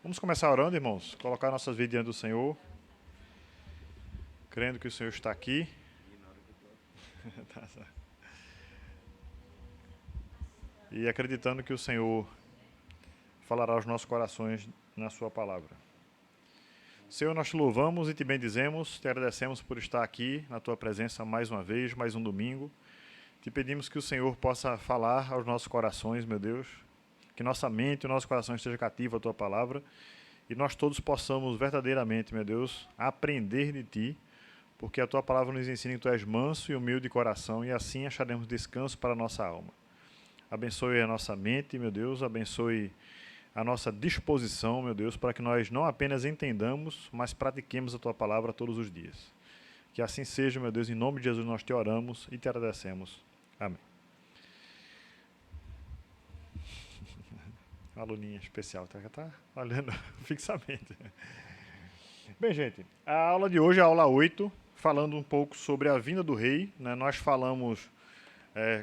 Vamos começar orando, irmãos. Colocar nossas vidas diante do Senhor, crendo que o Senhor está aqui. E acreditando que o Senhor falará aos nossos corações na sua palavra. Senhor, nós te louvamos e te bendizemos, te agradecemos por estar aqui na tua presença mais uma vez, mais um domingo. Te pedimos que o Senhor possa falar aos nossos corações, meu Deus, que nossa mente e o nosso coração esteja cativo à tua palavra e nós todos possamos verdadeiramente, meu Deus, aprender de ti, porque a tua palavra nos ensina que tu és manso e humilde de coração e assim acharemos descanso para a nossa alma. Abençoe a nossa mente, meu Deus, abençoe a nossa disposição, meu Deus, para que nós não apenas entendamos, mas pratiquemos a tua palavra todos os dias. Que assim seja, meu Deus, em nome de Jesus nós te oramos e te agradecemos. Amém. Uma aluninha especial, tá olhando fixamente. Bem, gente, a aula de hoje é a aula 8, falando um pouco sobre a vinda do rei, né? Nós falamos,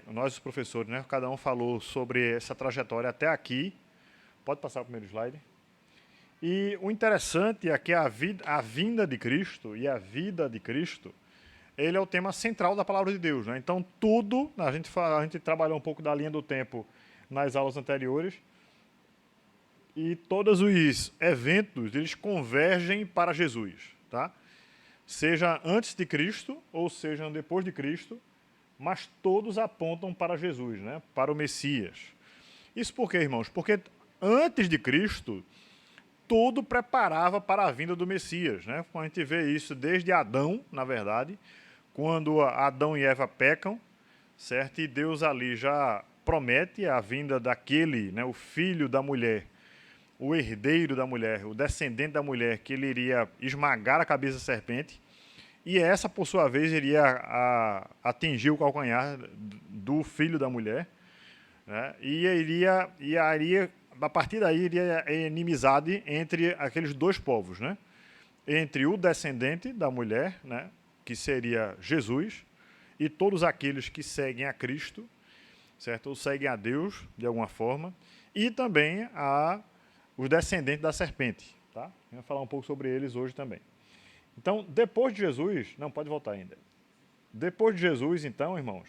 nós os professores, né? Cada um falou sobre essa trajetória até aqui. Pode passar o primeiro slide. E o interessante é que a vinda de Cristo e a vida de Cristo, ele é o tema central da palavra de Deus, né? Então, tudo, a gente trabalhou um pouco da linha do tempo nas aulas anteriores, e todos os eventos, eles convergem para Jesus, tá? Seja antes de Cristo, ou seja depois de Cristo, mas todos apontam para Jesus, né? Para o Messias. Isso por quê, irmãos? Porque antes de Cristo, tudo preparava para a vinda do Messias, né? A gente vê isso desde Adão, na verdade, quando Adão e Eva pecam, certo? E Deus ali já promete a vinda daquele, né, o filho da mulher, o herdeiro da mulher, o descendente da mulher, que ele iria esmagar a cabeça da serpente, e essa, por sua vez, iria atingir o calcanhar do filho da mulher, né? A partir daí, iria a inimizade entre aqueles dois povos, né? Entre o descendente da mulher, né, que seria Jesus, e todos aqueles que seguem a Cristo, certo? Ou seguem a Deus, de alguma forma, e também os descendentes da serpente, tá? Eu vou falar um pouco sobre eles hoje também. Então, depois de Jesus, não, pode voltar ainda. Depois de Jesus, então, irmãos,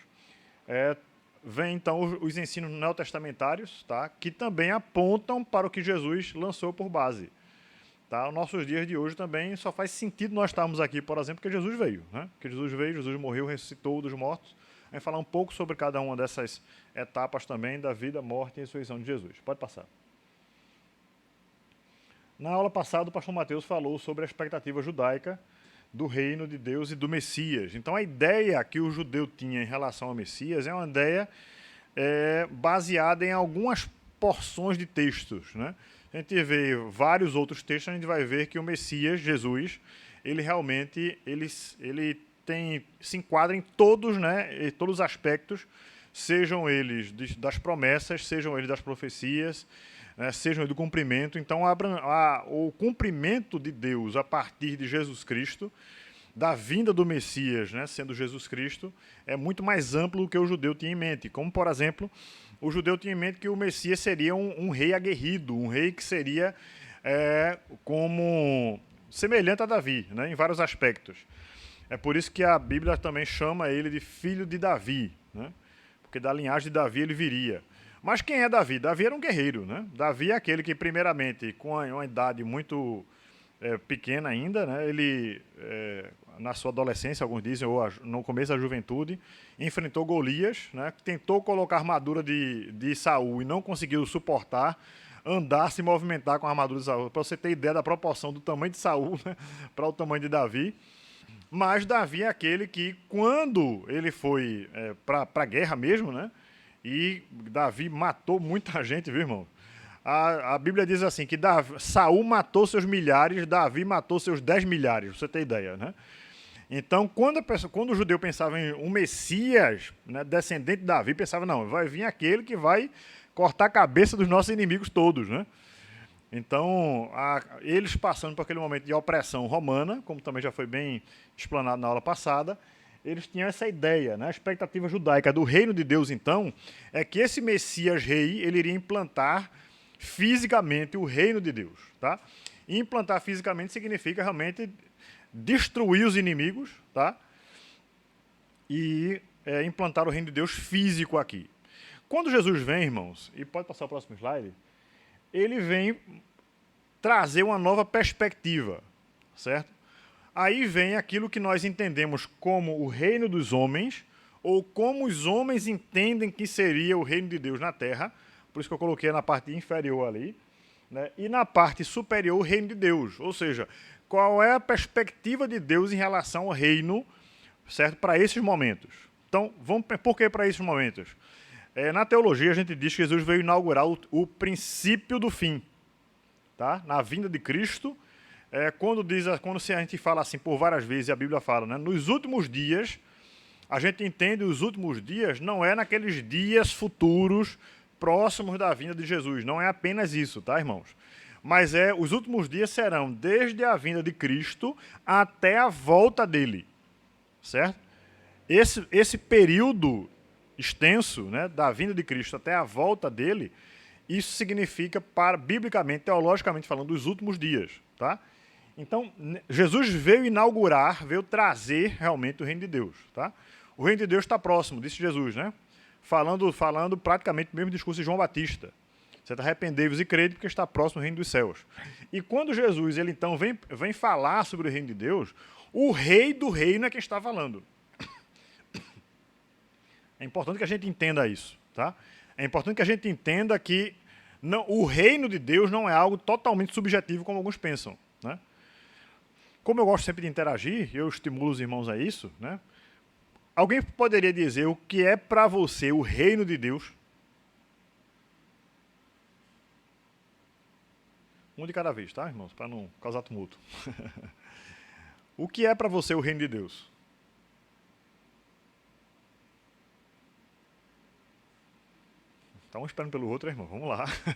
vem então os ensinos neotestamentários, tá? Que também apontam para o que Jesus lançou por base. Tá? Os nossos dias de hoje também só faz sentido nós estarmos aqui, por exemplo, porque Jesus veio, né? Porque Jesus veio, Jesus morreu, ressuscitou dos mortos. A gente vai falar um pouco sobre cada uma dessas etapas também da vida, morte e ressurreição de Jesus. Pode passar. Na aula passada, o pastor Mateus falou sobre a expectativa judaica do reino de Deus e do Messias. Então, a ideia que o judeu tinha em relação ao Messias é uma ideia baseada em algumas porções de textos, né? A gente vê vários outros textos, a gente vai ver que o Messias, Jesus, ele realmente ele se enquadra em todos, né, em todos os aspectos, sejam eles das promessas, sejam eles das profecias, né, sejam eles do cumprimento. Então, o cumprimento de Deus a partir de Jesus Cristo, da vinda do Messias, né, sendo Jesus Cristo, é muito mais amplo do que o judeu tinha em mente. Como, por exemplo, o judeu tinha em mente que o Messias seria um rei aguerrido, um rei que seria como semelhante a Davi, né, em vários aspectos. É por isso que a Bíblia também chama ele de filho de Davi, né, porque da linhagem de Davi ele viria. Mas quem é Davi? Davi era um guerreiro, né? Davi é aquele que, primeiramente, com uma idade muito pequena ainda, né, ele, na sua adolescência, alguns dizem, ou no começo da juventude, enfrentou Golias, né, tentou colocar a armadura de Saul e não conseguiu suportar, andar, se movimentar com a armadura de Saul. Para você ter ideia da proporção do tamanho de Saul, né, para o tamanho de Davi. Mas Davi é aquele que, quando ele foi para a guerra mesmo, né, e Davi matou muita gente, viu, irmão? A Bíblia diz assim, que Saul matou seus milhares, Davi matou seus 10 milhares, pra você ter ideia, né? Então, quando o judeu pensava em um Messias, né, descendente de Davi, pensava, não, vai vir aquele que vai cortar a cabeça dos nossos inimigos todos, né? Então, eles passando por aquele momento de opressão romana, como também já foi bem explanado na aula passada, eles tinham essa ideia, né? A expectativa judaica do reino de Deus, então, é que esse Messias rei, ele iria implantar fisicamente o reino de Deus. Tá? E implantar fisicamente significa realmente destruir os inimigos, tá? E implantar o reino de Deus físico aqui. Quando Jesus vem, irmãos, e pode passar o próximo slide, ele vem trazer uma nova perspectiva, certo? Aí vem aquilo que nós entendemos como o reino dos homens, ou como os homens entendem que seria o reino de Deus na terra, por isso que eu coloquei na parte inferior ali, né? E na parte superior o reino de Deus, ou seja, qual é a perspectiva de Deus em relação ao reino, certo? Para esses momentos. Então, por que para esses momentos? Na teologia, a gente diz que Jesus veio inaugurar o princípio do fim. Tá? Na vinda de Cristo, quando a gente fala assim por várias vezes, e a Bíblia fala, né? Nos últimos dias, a gente entende os últimos dias, não é naqueles dias futuros, próximos da vinda de Jesus. Não é apenas isso, tá, irmãos? Mas os últimos dias serão desde a vinda de Cristo até a volta dele. Certo? Esse período extenso, né, da vinda de Cristo até a volta dele, isso significa, biblicamente, teologicamente falando, os últimos dias. Tá? Então, Jesus veio inaugurar, veio trazer realmente o reino de Deus. Tá? O reino de Deus está próximo, disse Jesus, né? Falando praticamente o mesmo discurso de João Batista. Você arrependei-vos e crede porque está próximo do reino dos céus. E quando Jesus ele então vem falar sobre o reino de Deus, o rei do reino é quem está falando. É importante que a gente entenda isso. Tá? É importante que a gente entenda que o reino de Deus não é algo totalmente subjetivo, como alguns pensam. Né? Como eu gosto sempre de interagir, eu estimulo os irmãos a isso. Né? Alguém poderia dizer o que é para você o reino de Deus? Um de cada vez, tá, irmãos? Para não causar tumulto. O que é para você o reino de Deus? Tá um esperando pelo outro, irmão. Vamos lá. Acho que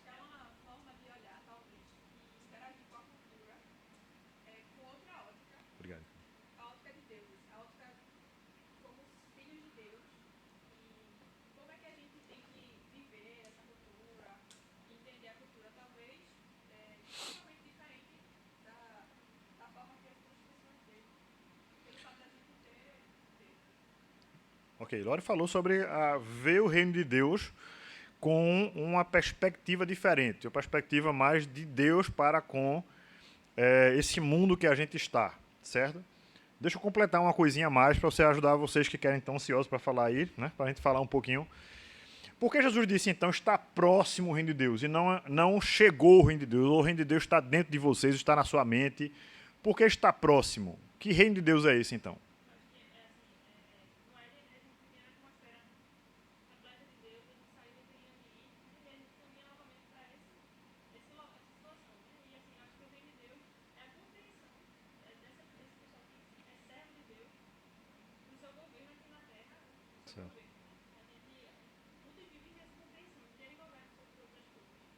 é uma forma de olhar, talvez, e interagir com a cultura com outra ótica. Obrigado. A ótica de Deus, a ótica como filhos de Deus. E como é que a gente tem que viver essa cultura, entender a cultura, talvez totalmente diferente da forma que as outras pessoas veem, pelo fato da gente ter Deus. Ok, Lore falou sobre ver o reino de Deus com uma perspectiva diferente, uma perspectiva mais de Deus para com esse mundo que a gente está, certo? Deixa eu completar uma coisinha a mais para você ajudar vocês que querem tão ansiosos para falar aí, né? Para a gente falar um pouquinho. Por que Jesus disse, então, está próximo o reino de Deus e não chegou o reino de Deus, ou o reino de Deus está dentro de vocês, está na sua mente? Por que está próximo? Que reino de Deus é esse, então?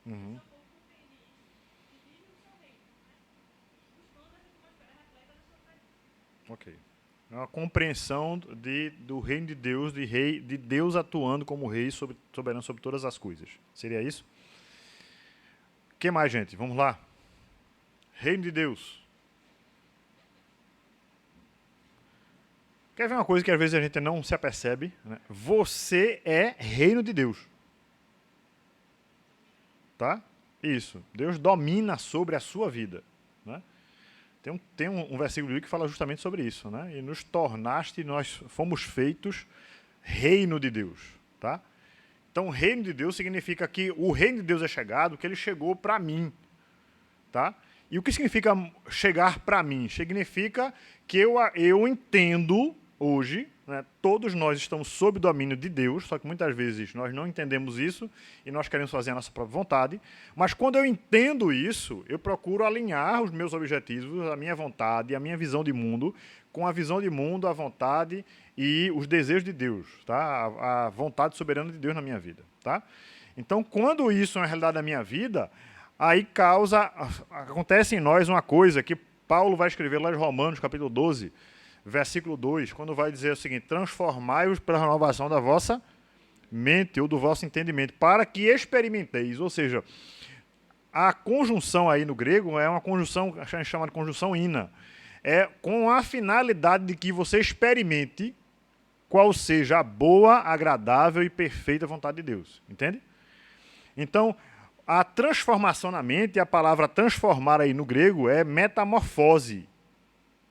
Uhum. Ok. É uma compreensão do reino de Deus, de Deus atuando como rei soberano sobre todas as coisas. Seria isso? O que mais, gente? Vamos lá. Reino de Deus. Quer ver uma coisa que às vezes a gente não se apercebe? Né? Você é reino de Deus. Tá? Isso. Deus domina sobre a sua vida. Né? Tem um versículo que fala justamente sobre isso. Né? E nos tornaste, nós fomos feitos reino de Deus. Tá? Então, reino de Deus significa que o reino de Deus é chegado, que ele chegou para mim. Tá? E o que significa chegar para mim? Significa que eu entendo hoje, né, todos nós estamos sob domínio de Deus, só que muitas vezes nós não entendemos isso e nós queremos fazer a nossa própria vontade. Mas quando eu entendo isso, eu procuro alinhar os meus objetivos, a minha vontade, a minha visão de mundo, com a visão de mundo, a vontade e os desejos de Deus, tá? A vontade soberana de Deus na minha vida. Tá? Então, quando isso é uma realidade da minha vida, aí acontece em nós uma coisa que Paulo vai escrever lá em Romanos, capítulo 12, versículo 2, quando vai dizer o seguinte: transformai-os pela renovação da vossa mente ou do vosso entendimento, para que experimenteis. Ou seja, a conjunção aí no grego é uma conjunção, a gente chama de conjunção ina. É com a finalidade de que você experimente qual seja a boa, agradável e perfeita vontade de Deus. Entende? Então, a transformação na mente, a palavra transformar aí no grego é metamorfose.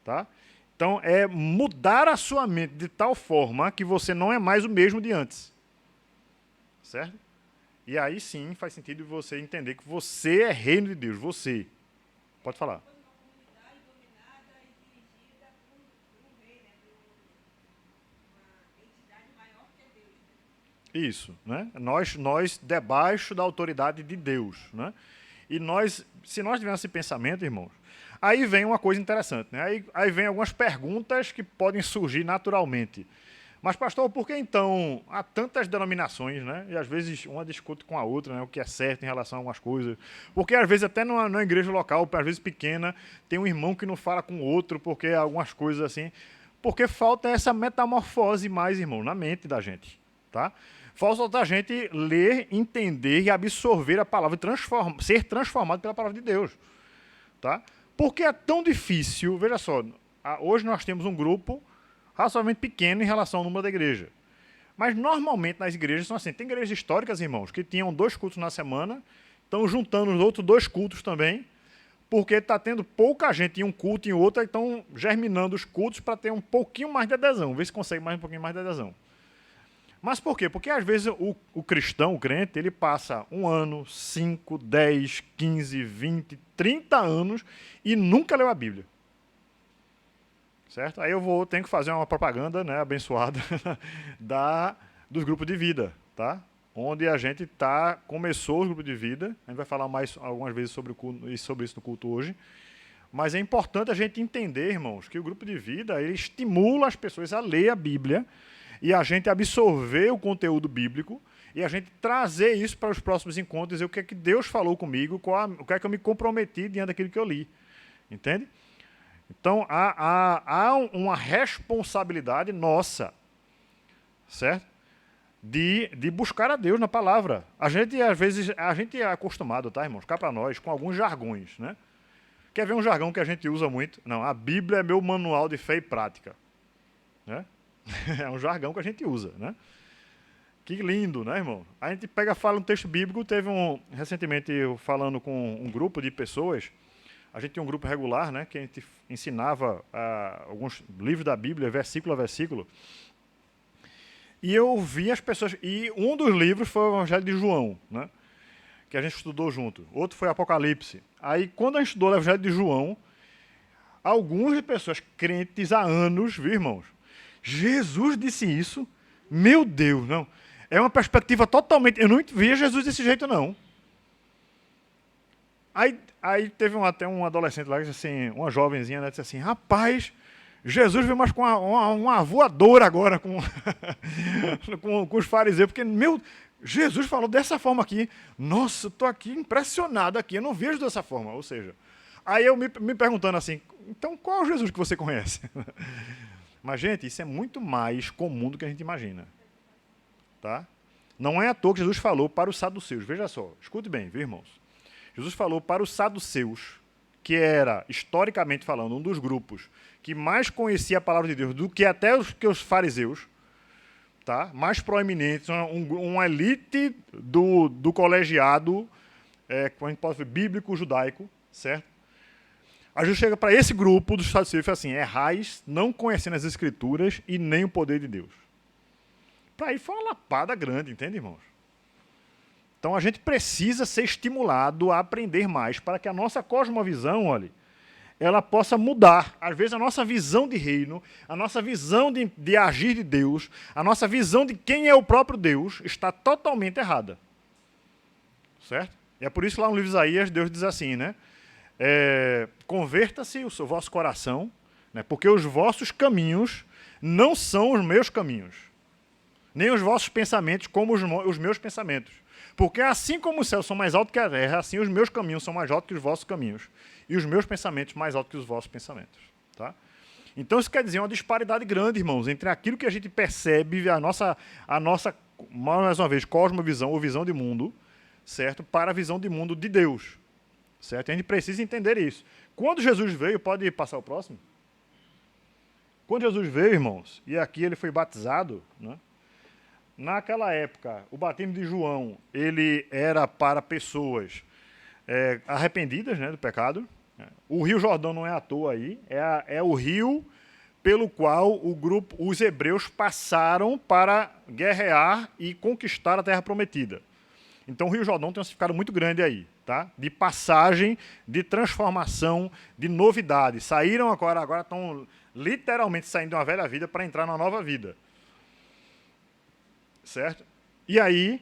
Tá? Então, é mudar a sua mente de tal forma que você não é mais o mesmo de antes. Certo? E aí sim faz sentido você entender que você é reino de Deus. Você. Pode falar. Uma comunidade dominada e dirigida por um rei, né? Por uma entidade maior que é Deus. Né? Isso. Né? Nós debaixo da autoridade de Deus. Né? E nós, se nós tivermos esse pensamento, irmãos, aí vem uma coisa interessante. Né? Aí vem algumas perguntas que podem surgir naturalmente. Mas, pastor, por que então há tantas denominações, né? E às vezes uma discute com a outra, né? O que é certo em relação a algumas coisas. Porque às vezes até numa igreja local, às vezes pequena, tem um irmão que não fala com o outro, porque algumas coisas assim. Porque falta essa metamorfose mais, irmão, na mente da gente. Tá? Falta a gente ler, entender e absorver a palavra, ser transformado pela palavra de Deus. Tá? Porque é tão difícil, veja só, hoje nós temos um grupo razoavelmente pequeno em relação ao número da igreja. Mas, normalmente, nas igrejas são assim. Tem igrejas históricas, irmãos, que tinham 2 cultos na semana, estão juntando os outros 2 cultos também, porque está tendo pouca gente em um culto e em outro, estão germinando os cultos para ter um pouquinho mais de adesão, ver se consegue mais um pouquinho mais de adesão. Mas por quê? Porque, às vezes, o cristão, o crente, ele passa 1 ano, 5, 10, 15, 20, 30 anos e nunca leu a Bíblia. Certo? Aí tenho que fazer uma propaganda, né, abençoada dos grupos de vida, tá? Onde a gente começou os grupos de vida. A gente vai falar mais algumas vezes sobre isso no culto hoje. Mas é importante a gente entender, irmãos, que o grupo de vida ele estimula as pessoas a ler a Bíblia e a gente absorver o conteúdo bíblico e a gente trazer isso para os próximos encontros, dizer o que é que Deus falou comigo, o que é que eu me comprometi diante daquilo que eu li. Entende? Então, há uma responsabilidade nossa, certo? De buscar a Deus na palavra. A gente, às vezes, é acostumado, tá, irmãos? Cá para nós, com alguns jargões, né? Quer ver um jargão que a gente usa muito? Não, a Bíblia é meu manual de fé e prática. Né? É um jargão que a gente usa, né? Que lindo, né, irmão? A gente fala um texto bíblico, recentemente, eu falando com um grupo de pessoas. A gente tinha um grupo regular, né, que a gente ensinava alguns livros da Bíblia, versículo a versículo. E eu vi as pessoas... E um dos livros foi o Evangelho de João, né, que a gente estudou junto. Outro foi Apocalipse. Aí, quando a gente estudou o Evangelho de João, algumas pessoas crentes há anos, viu, irmãos? Jesus disse isso? Meu Deus, não. É uma perspectiva totalmente... Eu não via Jesus desse jeito, não. Aí teve até um adolescente lá, assim, uma jovenzinha, né, disse assim, rapaz, Jesus veio mais com uma voadora agora com os fariseus, porque, Jesus falou dessa forma aqui, nossa, eu estou aqui impressionado aqui, eu não vejo dessa forma, ou seja, aí eu me perguntando assim, então qual é o Jesus que você conhece? Mas, gente, isso é muito mais comum do que a gente imagina, tá? Não é à toa que Jesus falou para os saduceus, veja só, escute bem, viu, irmãos? Jesus falou para os saduceus, que era, historicamente falando, um dos grupos que mais conhecia a palavra de Deus do que até os fariseus, tá? Mais proeminentes, uma elite do colegiado, como a gente pode ver, bíblico-judaico, certo? A Jesus chega para esse grupo dos saduceus e fala assim, errais não conhecendo as Escrituras e nem o poder de Deus. Para aí foi uma lapada grande, entende, irmãos? Então, a gente precisa ser estimulado a aprender mais para que a nossa cosmovisão, olha, ela possa mudar. Às vezes, a nossa visão de reino, a nossa visão de agir de Deus, a nossa visão de quem é o próprio Deus está totalmente errada. Certo? E é por isso que lá no livro de Isaías, Deus diz assim, né? Converta-se o vosso coração, né? Porque os vossos caminhos não são os meus caminhos, nem os vossos pensamentos como os meus pensamentos. Porque assim como os céus são mais altos que a terra, assim os meus caminhos são mais altos que os vossos caminhos. E os meus pensamentos mais altos que os vossos pensamentos. Tá? Então isso quer dizer uma disparidade grande, irmãos, entre aquilo que a gente percebe, a nossa mais uma vez, cosmovisão ou visão de mundo, certo? Para a visão de mundo de Deus, certo? A gente precisa entender isso. Quando Jesus veio, pode passar o próximo? Quando Jesus veio, irmãos, e aqui ele foi batizado, né? Naquela época, o batismo de João, ele era para pessoas arrependidas, né, do pecado. O Rio Jordão não é à toa aí, é o rio pelo qual os hebreus passaram para guerrear e conquistar a Terra Prometida. Então o Rio Jordão tem um significado muito grande aí, tá? De passagem, de transformação, de novidade. Saíram agora estão literalmente saindo de uma velha vida para entrar na nova vida. Certo? E aí,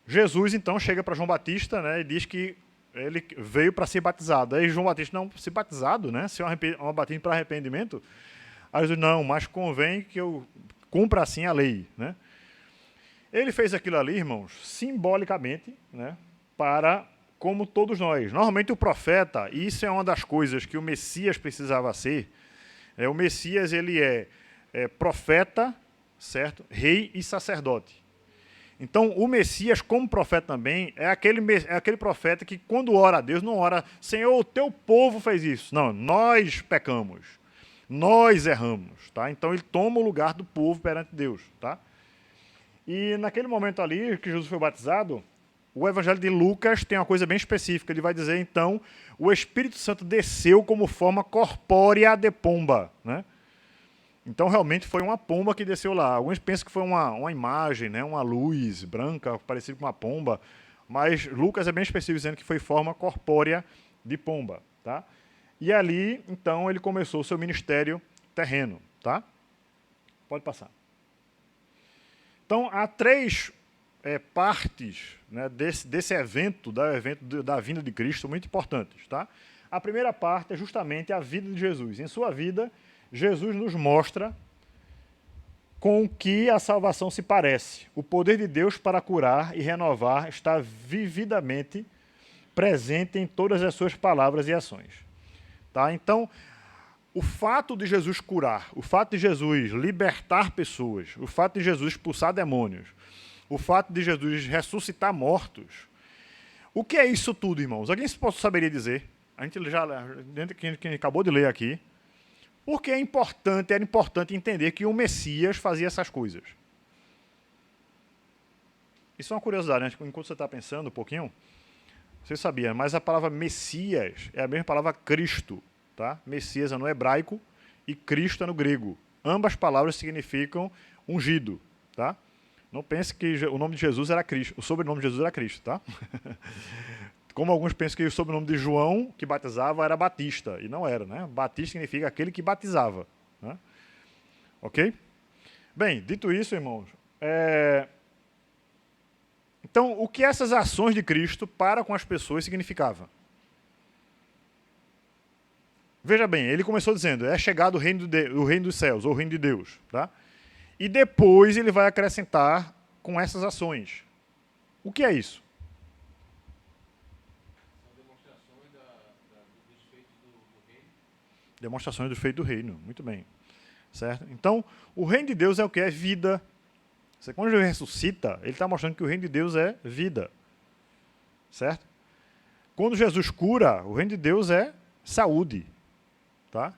Jesus então chega para João Batista, né, e diz que ele veio para ser batizado. Aí João Batista, não, ser batizado, né? Ser um batismo para arrependimento. Aí Jesus, não, mas convém que eu cumpra assim a lei, né? Ele fez aquilo ali, irmãos, simbolicamente, né, para, como todos nós. Normalmente o profeta, e isso é uma das coisas que o Messias precisava ser, o Messias ele é profeta, certo? Rei e sacerdote. Então, o Messias, como profeta também, é aquele profeta que, quando ora a Deus, não ora, Senhor, o teu povo fez isso. Não, nós pecamos, nós erramos, tá? Então, ele toma o lugar do povo perante Deus, tá? E naquele momento ali, que Jesus foi batizado, o Evangelho de Lucas tem uma coisa bem específica. Ele vai dizer, então, o Espírito Santo desceu como forma corpórea de pomba, né? Então, realmente, foi uma pomba que desceu lá. Alguns pensam que foi uma imagem, né? Uma luz branca, parecida com uma pomba. Mas Lucas é bem específico, dizendo que foi forma corpórea de pomba. Tá? E ali, então, ele começou o seu ministério terreno. Tá? Pode passar. Então, há três partes, né, desse evento da vinda de Cristo muito importantes. Tá? A primeira parte é justamente a vida de Jesus. Em sua vida, Jesus nos mostra com que a salvação se parece. O poder de Deus para curar e renovar está vividamente presente em todas as suas palavras e ações. Tá? Então, o fato de Jesus curar, o fato de Jesus libertar pessoas, o fato de Jesus expulsar demônios, o fato de Jesus ressuscitar mortos, o que é isso tudo, irmãos? Alguém saberia dizer? A gente acabou de ler aqui. Porque era importante entender que o Messias fazia essas coisas. Isso é uma curiosidade, né? Enquanto você está pensando um pouquinho, você sabia, mas a palavra Messias é a mesma palavra Cristo. Tá? Messias é no hebraico e Cristo é no grego. Ambas palavras significam ungido. Tá? Não pense que o nome de Jesus era Cristo, o sobrenome de Jesus era Cristo. Tá? Como alguns pensam que o sobrenome de João, que batizava, era Batista. E não era, né? Batista significa aquele que batizava. Né? Ok? Bem, dito isso, irmãos, então, o que essas ações de Cristo para com as pessoas significavam? Veja bem, ele começou dizendo, é chegado o reino dos céus, ou o reino de Deus. Tá? E depois ele vai acrescentar com essas ações. O que é isso? Demonstrações dos feitos do reino. Muito bem. Certo? Então, o reino de Deus é o que? É vida. Quando ele ressuscita, ele está mostrando que o reino de Deus é vida. Certo? Quando Jesus cura, o reino de Deus é saúde. Tá?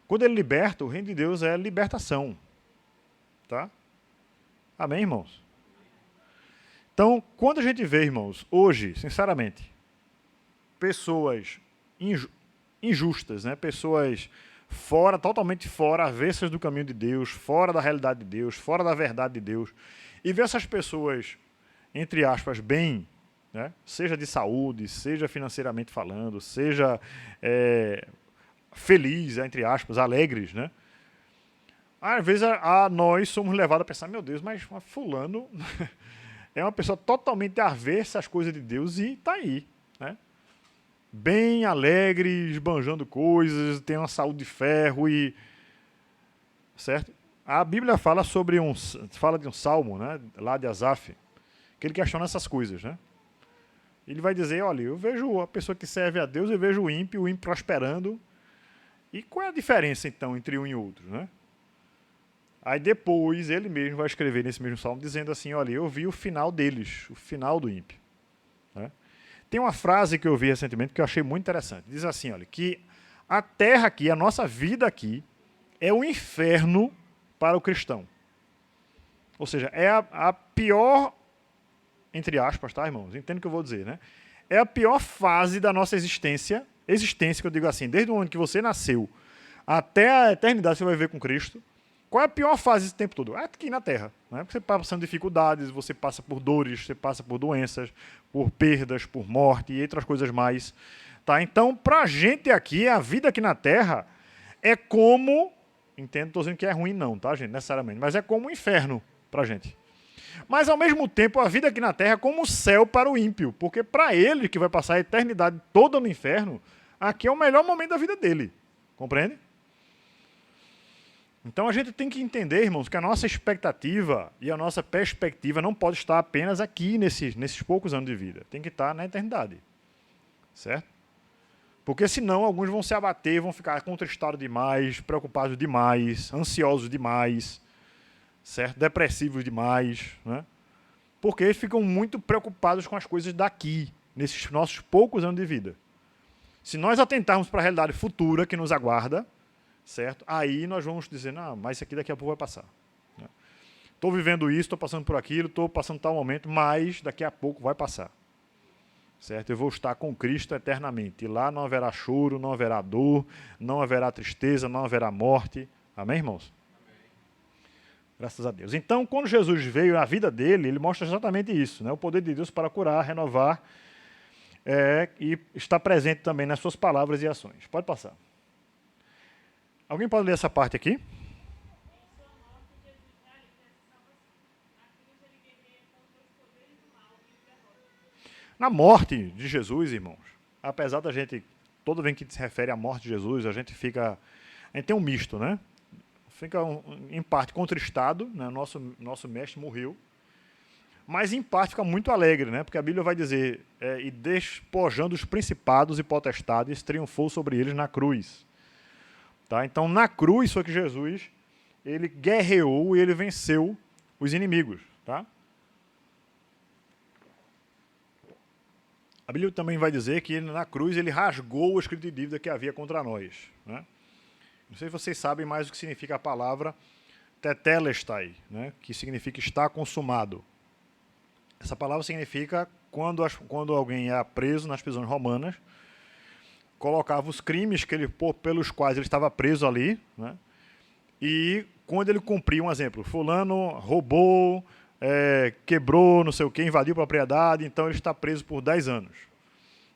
Quando ele liberta, o reino de Deus é libertação. Tá? Amém, irmãos? Então, quando a gente vê, irmãos, hoje, sinceramente, pessoas injustas, né? Pessoas totalmente fora, avessas do caminho de Deus, fora da realidade de Deus, fora da verdade de Deus, e ver essas pessoas, entre aspas, bem, né? Seja de saúde, seja financeiramente falando, seja feliz, entre aspas, alegres, né? Às vezes nós somos levados a pensar, meu Deus, mas fulano é uma pessoa totalmente avessa às coisas de Deus e está aí, né? Bem alegre, esbanjando coisas, tem uma saúde de ferro e... Certo? A Bíblia fala de um salmo, né, lá de Asaf, que ele questiona essas coisas, né? Ele vai dizer, olha, eu vejo a pessoa que serve a Deus, eu vejo o ímpio prosperando. E qual é a diferença, então, entre um e outro, né? Aí depois ele mesmo vai escrever nesse mesmo salmo dizendo assim, olha, eu vi o final deles, o final do ímpio. Né? Tem uma frase que eu vi recentemente que eu achei muito interessante. Diz assim, olha, que a terra aqui, a nossa vida aqui, é o inferno para o cristão. Ou seja, é a pior, entre aspas, tá, irmãos? Entende o que eu vou dizer, né? É a pior fase da nossa existência que eu digo assim, desde o momento que você nasceu até a eternidade você vai viver com Cristo. Qual é a pior fase desse tempo todo? É aqui na Terra. Né? Porque você está passando dificuldades, você passa por dores, você passa por doenças, por perdas, por morte e outras coisas mais. Tá? Então, para a gente aqui, a vida aqui na Terra é como... Entendo, estou dizendo que é ruim não, tá, gente? Necessariamente. Mas é como um inferno para a gente. Mas, ao mesmo tempo, a vida aqui na Terra é como o céu para o ímpio. Porque para ele, que vai passar a eternidade toda no inferno, aqui é o melhor momento da vida dele. Compreende? Então a gente tem que entender, irmãos, que a nossa expectativa e a nossa perspectiva não pode estar apenas aqui nesses poucos anos de vida. Tem que estar na eternidade. Certo? Porque senão alguns vão se abater, vão ficar contristados demais, preocupados demais, ansiosos demais, certo? Depressivos demais, né? Porque eles ficam muito preocupados com as coisas daqui, nesses nossos poucos anos de vida. Se nós atentarmos para a realidade futura que nos aguarda, certo? Aí nós vamos dizer, não, mas isso aqui daqui a pouco vai passar. Estou vivendo isso, estou passando por aquilo, estou passando tal momento, mas daqui a pouco vai passar. Certo? Eu vou estar com Cristo eternamente. E lá não haverá choro, não haverá dor, não haverá tristeza, não haverá morte. Amém, irmãos? Amém. Graças a Deus. Então, quando Jesus veio na vida dele, ele mostra exatamente isso, né? O poder de Deus para curar, renovar, e está presente também nas suas palavras e ações. Pode passar. Alguém pode ler essa parte aqui? Na morte de Jesus, irmãos, apesar da gente, toda vez que se refere à morte de Jesus, a gente tem um misto, né? Fica, em parte, contristado, né? Nosso mestre morreu, mas em parte fica muito alegre, né? Porque a Bíblia vai dizer, e despojando os principados e potestades, triunfou sobre eles na cruz. Tá? Então, na cruz foi que Jesus ele guerreou e ele venceu os inimigos. Tá? A Bíblia também vai dizer que na cruz ele rasgou o escrito de dívida que havia contra nós. Né? Não sei se vocês sabem mais o que significa a palavra tetelestai, né? Que significa está consumado. Essa palavra significa quando alguém é preso nas prisões romanas, colocava os crimes pelos quais ele estava preso ali, né? E quando ele cumpria, um exemplo, fulano roubou, quebrou, não sei o quê, invadiu propriedade, então ele está preso por 10 anos.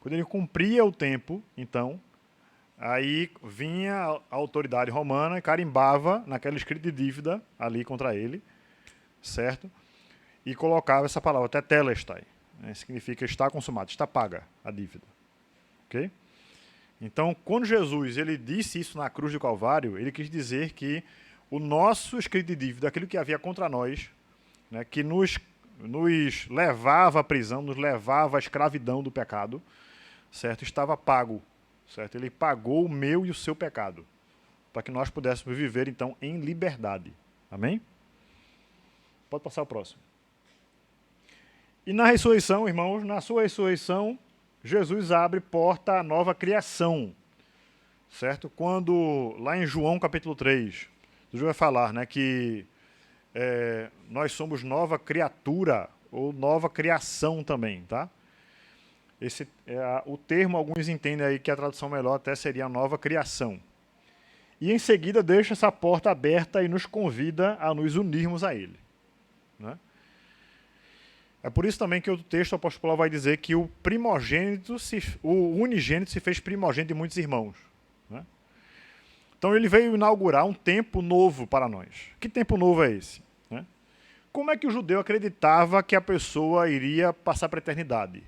Quando ele cumpria o tempo, então, aí vinha a autoridade romana e carimbava naquela escrita de dívida ali contra ele, certo? E colocava essa palavra, tetelestai, né? Significa está consumado, está paga a dívida. Ok? Então, quando Jesus ele disse isso na cruz do Calvário, ele quis dizer que o nosso escrito de dívida, aquilo que havia contra nós, né, que nos levava à prisão, nos levava à escravidão do pecado, certo? Estava pago. Certo? Ele pagou o meu e o seu pecado, para que nós pudéssemos viver, então, em liberdade. Amém? Pode passar o próximo. E na ressurreição, irmãos, na sua ressurreição, Jesus abre porta à nova criação, certo? Quando, lá em João capítulo 3, Jesus vai falar, né, que nós somos nova criatura, ou nova criação também, tá? O termo, alguns entendem aí que a tradução melhor até seria nova criação. E em seguida deixa essa porta aberta e nos convida a nos unirmos a Ele. Né? É por isso também que o texto do apóstolo Paulo vai dizer que o unigênito se fez primogênito de muitos irmãos. Né? Então ele veio inaugurar um tempo novo para nós. Que tempo novo é esse? Né? Como é que o judeu acreditava que a pessoa iria passar para a eternidade?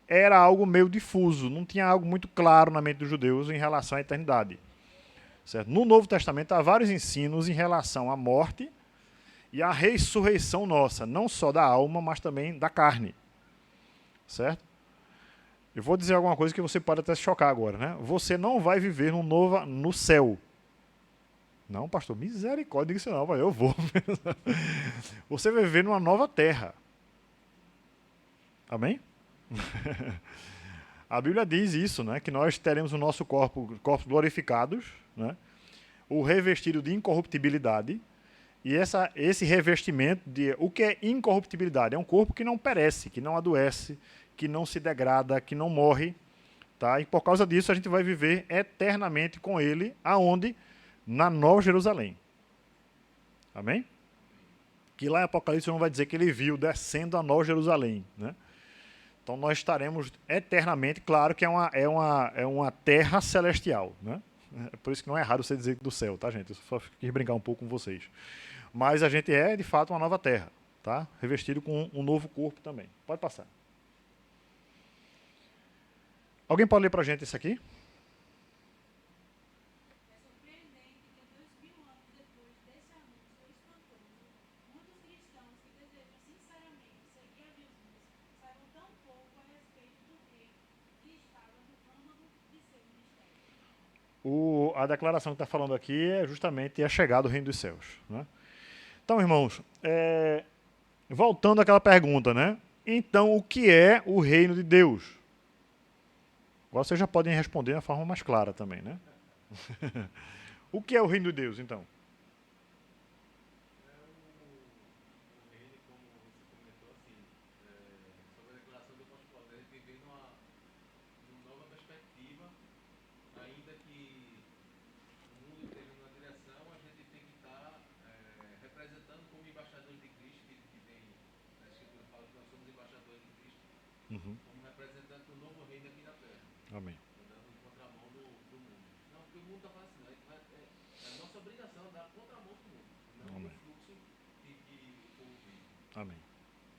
Era algo meio difuso, não tinha algo muito claro na mente dos judeus em relação à eternidade. Certo? No Novo Testamento há vários ensinos em relação à morte e à ressurreição nossa, não só da alma, mas também da carne. Certo? Eu vou dizer alguma coisa que você pode até se chocar agora, né? Você não vai viver no céu. Não, pastor, misericórdia, diga isso não, eu vou. Você vai viver numa nova terra. Amém? A Bíblia diz isso, né? Que nós teremos o nosso corpos glorificados, né? O revestido de incorruptibilidade. E esse revestimento de... O que é incorruptibilidade? É um corpo que não perece, que não adoece, que não se degrada, que não morre. Tá? E por causa disso a gente vai viver eternamente com ele, aonde? Na Nova Jerusalém. Amém? Que lá em Apocalipse não vai dizer que ele viu descendo a Nova Jerusalém, né? Então nós estaremos eternamente, claro que é uma terra celestial, né? É por isso que não é errado você dizer do céu, tá, gente? Eu só quis brincar um pouco com vocês. Mas a gente é, de fato, uma nova terra, tá? Revestido com um novo corpo também. Pode passar. Alguém pode ler para a gente isso aqui? É surpreendente que 2000 anos depois desse anúncio espantoso, muitos cristãos que desejam sinceramente seguir a Jesus saibam tão pouco a respeito do rei que estava no âmago de seu ministério. A declaração que está falando aqui é justamente a chegada do reino dos céus, né? Então, irmãos, voltando àquela pergunta, né? Então, o que é o reino de Deus? Agora vocês já podem responder de uma forma mais clara também, né? O que é o reino de Deus, então? Uhum. Amém. Amém. Amém.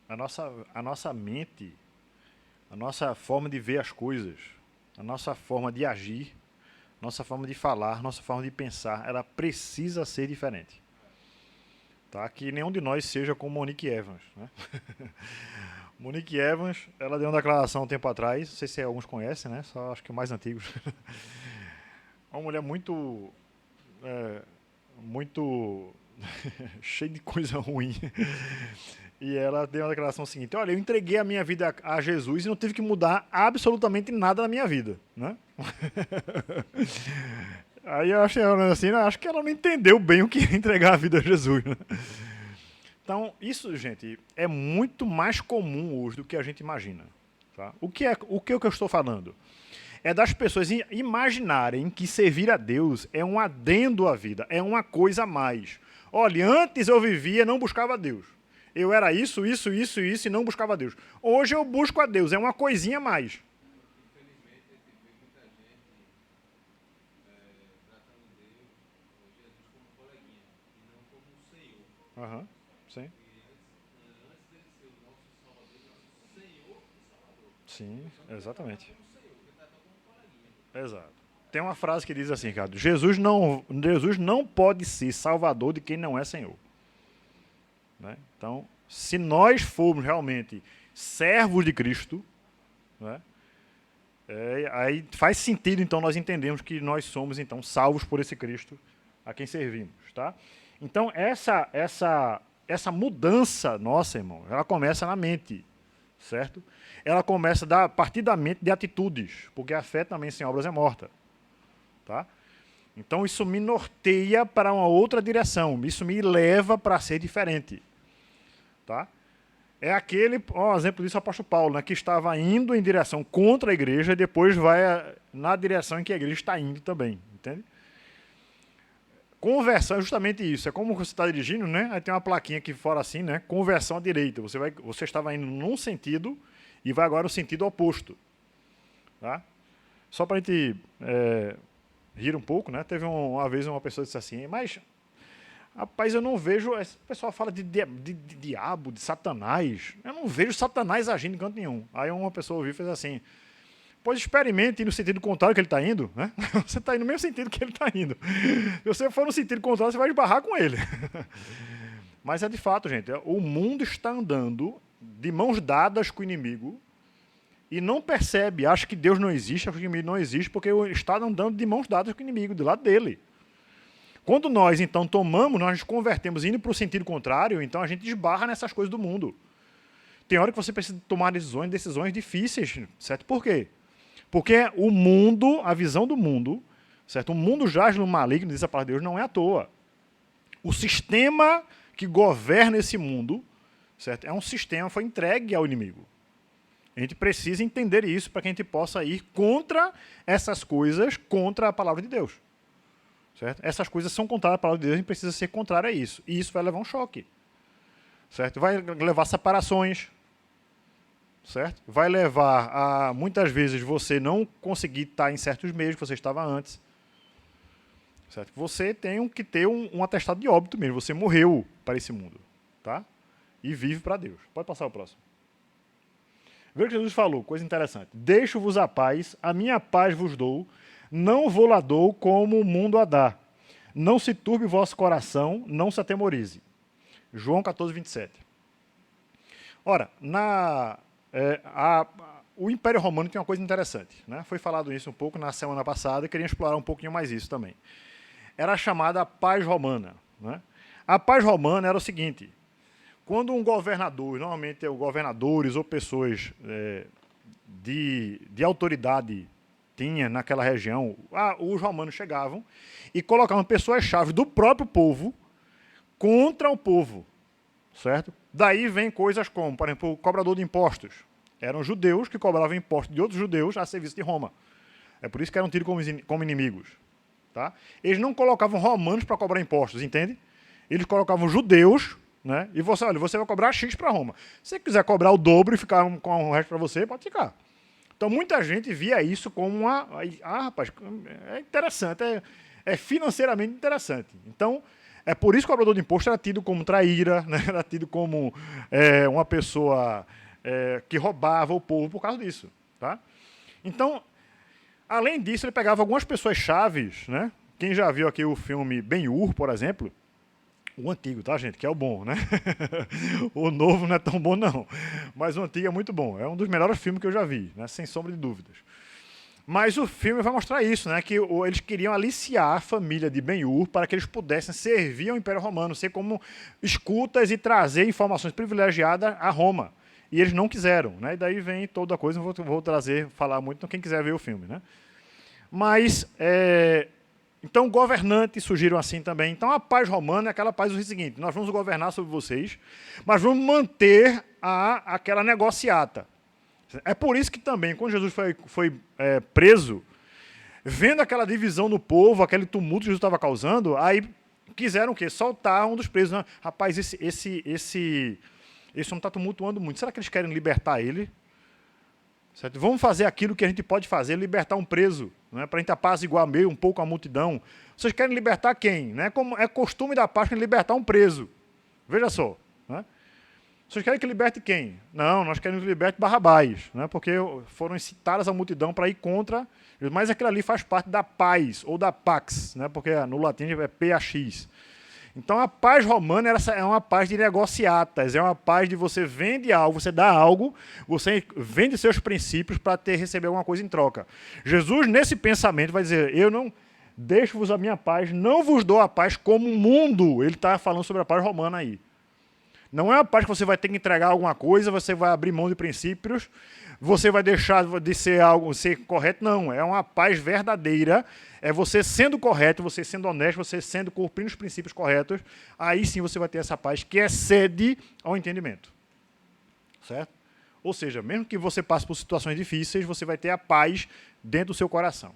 A nossa mente, a nossa forma de ver as coisas, a nossa forma de agir, nossa forma de falar, nossa forma de pensar, ela precisa ser diferente. Tá? Que nenhum de nós seja como Monique Evans, né? Monique Evans, ela deu uma declaração um tempo atrás, não sei se alguns conhecem, né? Só acho que os mais antigos. Uma mulher muito cheia de coisa ruim. E ela deu uma declaração seguinte: olha, eu entreguei a minha vida a Jesus e não tive que mudar absolutamente nada na minha vida, né? Aí eu achei assim, acho que ela não entendeu bem o que é entregar a vida a Jesus, né? Então, isso, gente, é muito mais comum hoje do que a gente imagina. Tá? O que eu estou falando? É das pessoas imaginarem que servir a Deus é um adendo à vida, é uma coisa a mais. Olha, antes eu vivia, não buscava Deus. Eu era isso e não buscava Deus. Hoje eu busco a Deus, é uma coisinha a mais. Aham, sim. Sim, exatamente. Exato. Tem uma frase que diz assim, Ricardo: Jesus não pode ser salvador de quem não é Senhor. Né? Então, se nós formos realmente servos de Cristo, né, aí faz sentido, então, nós entendemos que nós somos, então, salvos por esse Cristo a quem servimos. Tá? Então, essa mudança nossa, irmão, ela começa na mente, certo? Ela começa a partir da mente de atitudes, porque a fé também sem obras é morta. Tá? Então isso me norteia para uma outra direção, isso me leva para ser diferente. Tá? É exemplo disso, o apóstolo Paulo, né, que estava indo em direção contra a igreja e depois vai na direção em que a igreja está indo também. Entende? Conversão é justamente isso. É como você está dirigindo, né? Aí tem uma plaquinha aqui fora assim, né? Conversão à direita. Você estava indo num sentido e vai agora no sentido oposto. Tá? Só para a gente rir um pouco, né? Teve uma vez uma pessoa que disse assim: mas, rapaz, eu não vejo... O pessoal fala de diabo, de Satanás. Eu não vejo Satanás agindo em canto nenhum. Aí uma pessoa ouviu e fez assim: pois experimente ir no sentido contrário que ele está indo, né? Você está indo no mesmo sentido que ele está indo. Se você for no sentido contrário, você vai esbarrar com ele. Mas é de fato, gente, o mundo está andando de mãos dadas com o inimigo e não percebe, acha que Deus não existe, acha que o inimigo não existe, porque está andando de mãos dadas com o inimigo, do lado dele. Quando nós, então, tomamos, nós nos convertemos indo para o sentido contrário, então a gente esbarra nessas coisas do mundo. Tem hora que você precisa tomar decisões difíceis, certo? Por quê? Porque o mundo, a visão do mundo, certo? O mundo jaz no maligno, diz a palavra de Deus, não é à toa. O sistema que governa esse mundo, certo? É um sistema, foi entregue ao inimigo. A gente precisa entender isso para que a gente possa ir contra essas coisas, contra a palavra de Deus. Certo? Essas coisas são contrárias à palavra de Deus, a gente precisa ser contrário a isso. E isso vai levar um choque. Certo? Vai levar separações. Certo? Vai levar a, muitas vezes, você não conseguir estar em certos meios que você estava antes. Certo? Você tem que ter um atestado de óbito mesmo. Você morreu para esse mundo. Tá? E vive para Deus. Pode passar o próximo. Veja o que Jesus falou, coisa interessante. Deixo-vos a paz, a minha paz vos dou, não vou lá dou como o mundo a dá. Não se turbe o vosso coração, não se atemorize. João 14, 27. Ora, o Império Romano tem uma coisa interessante. Né? Foi falado isso um pouco na semana passada e queria explorar um pouquinho mais isso também. Era chamada paz romana. Né? A paz romana era o seguinte: quando um governador, normalmente governadores ou pessoas de autoridade tinha naquela região, os romanos chegavam e colocavam pessoas-chave do próprio povo contra o povo, certo? Daí vem coisas como, por exemplo, o cobrador de impostos. Eram judeus que cobravam impostos de outros judeus a serviço de Roma. É por isso que eram tidos como inimigos. Tá? Eles não colocavam romanos para cobrar impostos, entende? Eles colocavam judeus, né? E você, olha, você vai cobrar X para Roma. Se você quiser cobrar o dobro e ficar com o resto para você, pode ficar. Então, muita gente via isso como uma... rapaz, é interessante, é financeiramente interessante. Então, é por isso que o cobrador de imposto era tido como traíra, né? Era tido como uma pessoa que roubava o povo por causa disso. Tá? Então, além disso, ele pegava algumas pessoas chaves, né? Quem já viu aqui o filme Ben-Hur, por exemplo, o antigo, tá, gente? Que é o bom, né? O novo não é tão bom, não. Mas o antigo é muito bom. É um dos melhores filmes que eu já vi, né? Sem sombra de dúvidas. Mas o filme vai mostrar isso, né? Que eles queriam aliciar a família de Ben-Hur para que eles pudessem servir ao Império Romano, ser como escutas e trazer informações privilegiadas a Roma. E eles não quiseram, né? E daí vem toda a coisa, não vou falar muito, então quem quiser ver o filme, né? Mas... Então, governantes surgiram assim também. Então, a paz romana é aquela paz do seguinte: nós vamos governar sobre vocês, mas vamos manter aquela negociata. É por isso que também, quando Jesus foi preso, vendo aquela divisão no povo, aquele tumulto que Jesus estava causando, aí quiseram o quê? Soltar um dos presos. Né? Rapaz, esse homem está tumultuando muito. Será que eles querem libertar ele? Certo? Vamos fazer aquilo que a gente pode fazer, libertar um preso, né, para a gente apaziguar meio um pouco a multidão. Vocês querem libertar quem? Né? Como é costume da Páscoa libertar um preso. Veja só. Né? Vocês querem que liberte quem? Não, nós queremos que liberte Barrabás, né, porque foram incitadas a multidão para ir contra, mas aquilo ali faz parte da paz, ou da pax, né, porque no latim é PAX. Então, a paz romana é uma paz de negociatas, é uma paz de você vende algo, você dá algo, você vende seus princípios para receber alguma coisa em troca. Jesus, nesse pensamento, vai dizer: eu não deixo-vos a minha paz, não vos dou a paz como o mundo. Ele está falando sobre a paz romana aí. Não é a paz que você vai ter que entregar alguma coisa, você vai abrir mão de princípios, você vai deixar de ser correto. Não, é uma paz verdadeira. É você sendo correto, você sendo honesto, você cumprindo os princípios corretos. Aí sim você vai ter essa paz que excede ao entendimento. Certo? Ou seja, mesmo que você passe por situações difíceis, você vai ter a paz dentro do seu coração.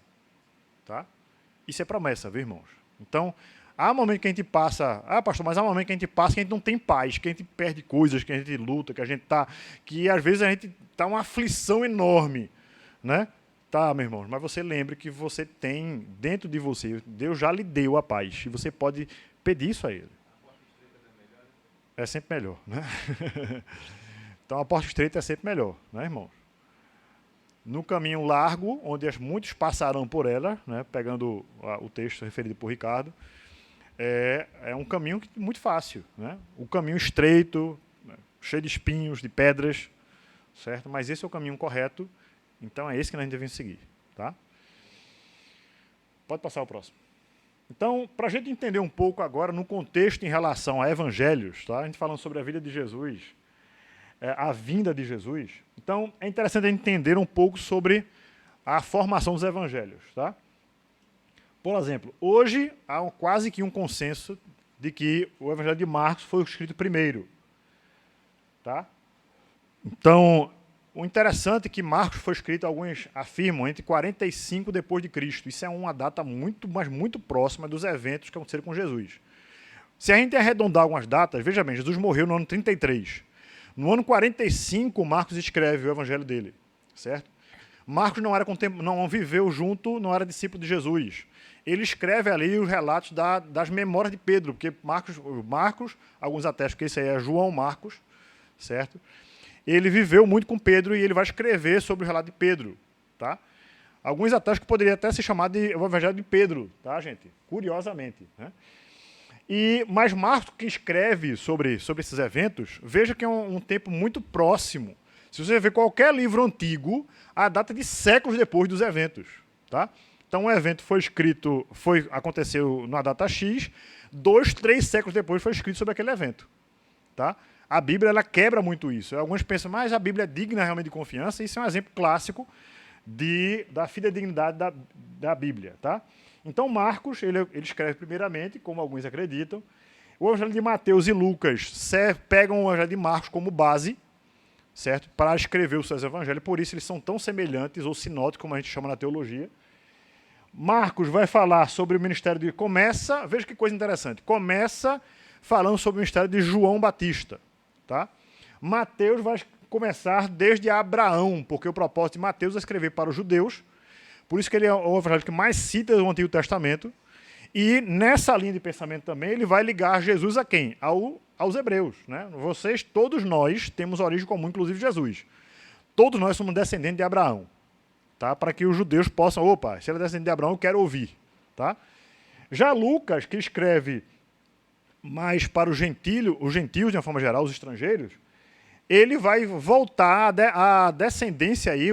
Tá? Isso é promessa, viu, irmãos? Então, há momentos que a gente passa... pastor, mas há momentos que a gente passa que a gente não tem paz, que a gente perde coisas, que a gente luta, que às vezes a gente está uma aflição enorme, né? Tá, meu irmão, mas você lembre que você tem dentro de você, Deus já lhe deu a paz, e você pode pedir isso a Ele. É sempre melhor, né? Então, a porta estreita é sempre melhor, né, irmãos? No caminho largo, onde muitos passarão por ela, né, pegando o texto referido por Ricardo, é um caminho muito fácil, né? O caminho estreito, né, cheio de espinhos, de pedras, certo? Mas esse é o caminho correto, então é esse que nós devemos seguir. Tá? Pode passar o próximo. Então, para a gente entender um pouco agora no contexto em relação a evangelhos, tá? A gente falando sobre a vida de Jesus, a vinda de Jesus, então é interessante a gente entender um pouco sobre a formação dos evangelhos. Tá? Por exemplo, hoje há quase que um consenso de que o evangelho de Marcos foi escrito primeiro. Tá? Então, o interessante é que Marcos foi escrito, alguns afirmam, entre 45 depois de Cristo. Isso é uma data muito, mas muito próxima dos eventos que aconteceram com Jesus. Se a gente arredondar algumas datas, veja bem, Jesus morreu no ano 33. No ano 45, Marcos escreve o evangelho dele, certo? Marcos não viveu junto, não era discípulo de Jesus. Ele escreve ali os relatos das memórias de Pedro, porque Marcos, alguns atestam que esse aí é João Marcos, certo? Ele viveu muito com Pedro e ele vai escrever sobre o relato de Pedro, tá? Alguns atestam que poderia até ser chamado de o Evangelho de Pedro, tá, gente? Curiosamente, né? Mas Marcos, que escreve sobre esses eventos, veja que é um tempo muito próximo. Se você ver qualquer livro antigo, a data de séculos depois dos eventos, tá? Então, o evento aconteceu na data X, 2, 3 séculos depois foi escrito sobre aquele evento, tá? A Bíblia ela quebra muito isso. Alguns pensam, mas a Bíblia é digna realmente de confiança. Isso é um exemplo clássico da fidedignidade da Bíblia. Tá? Então, Marcos, ele escreve primeiramente, como alguns acreditam. O Evangelho de Mateus e Lucas pegam o Evangelho de Marcos como base, certo? Para escrever os seus evangelhos. Por isso, eles são tão semelhantes, ou sinóticos, como a gente chama na teologia. Marcos vai falar sobre o ministério veja que coisa interessante. Começa falando sobre o ministério de João Batista. Tá? Mateus vai começar desde Abraão, porque o propósito de Mateus é escrever para os judeus, por isso que ele é o evangelho que mais cita o Antigo Testamento, e nessa linha de pensamento também ele vai ligar Jesus a quem? Aos hebreus. Né? Todos nós, temos origem comum, inclusive Jesus. Todos nós somos descendentes de Abraão. Tá? Para que os judeus possam, se ele é descendente de Abraão, eu quero ouvir. Tá? Já Lucas, que escreve mas para os gentios, de uma forma geral, os estrangeiros, ele vai voltar, a descendência aí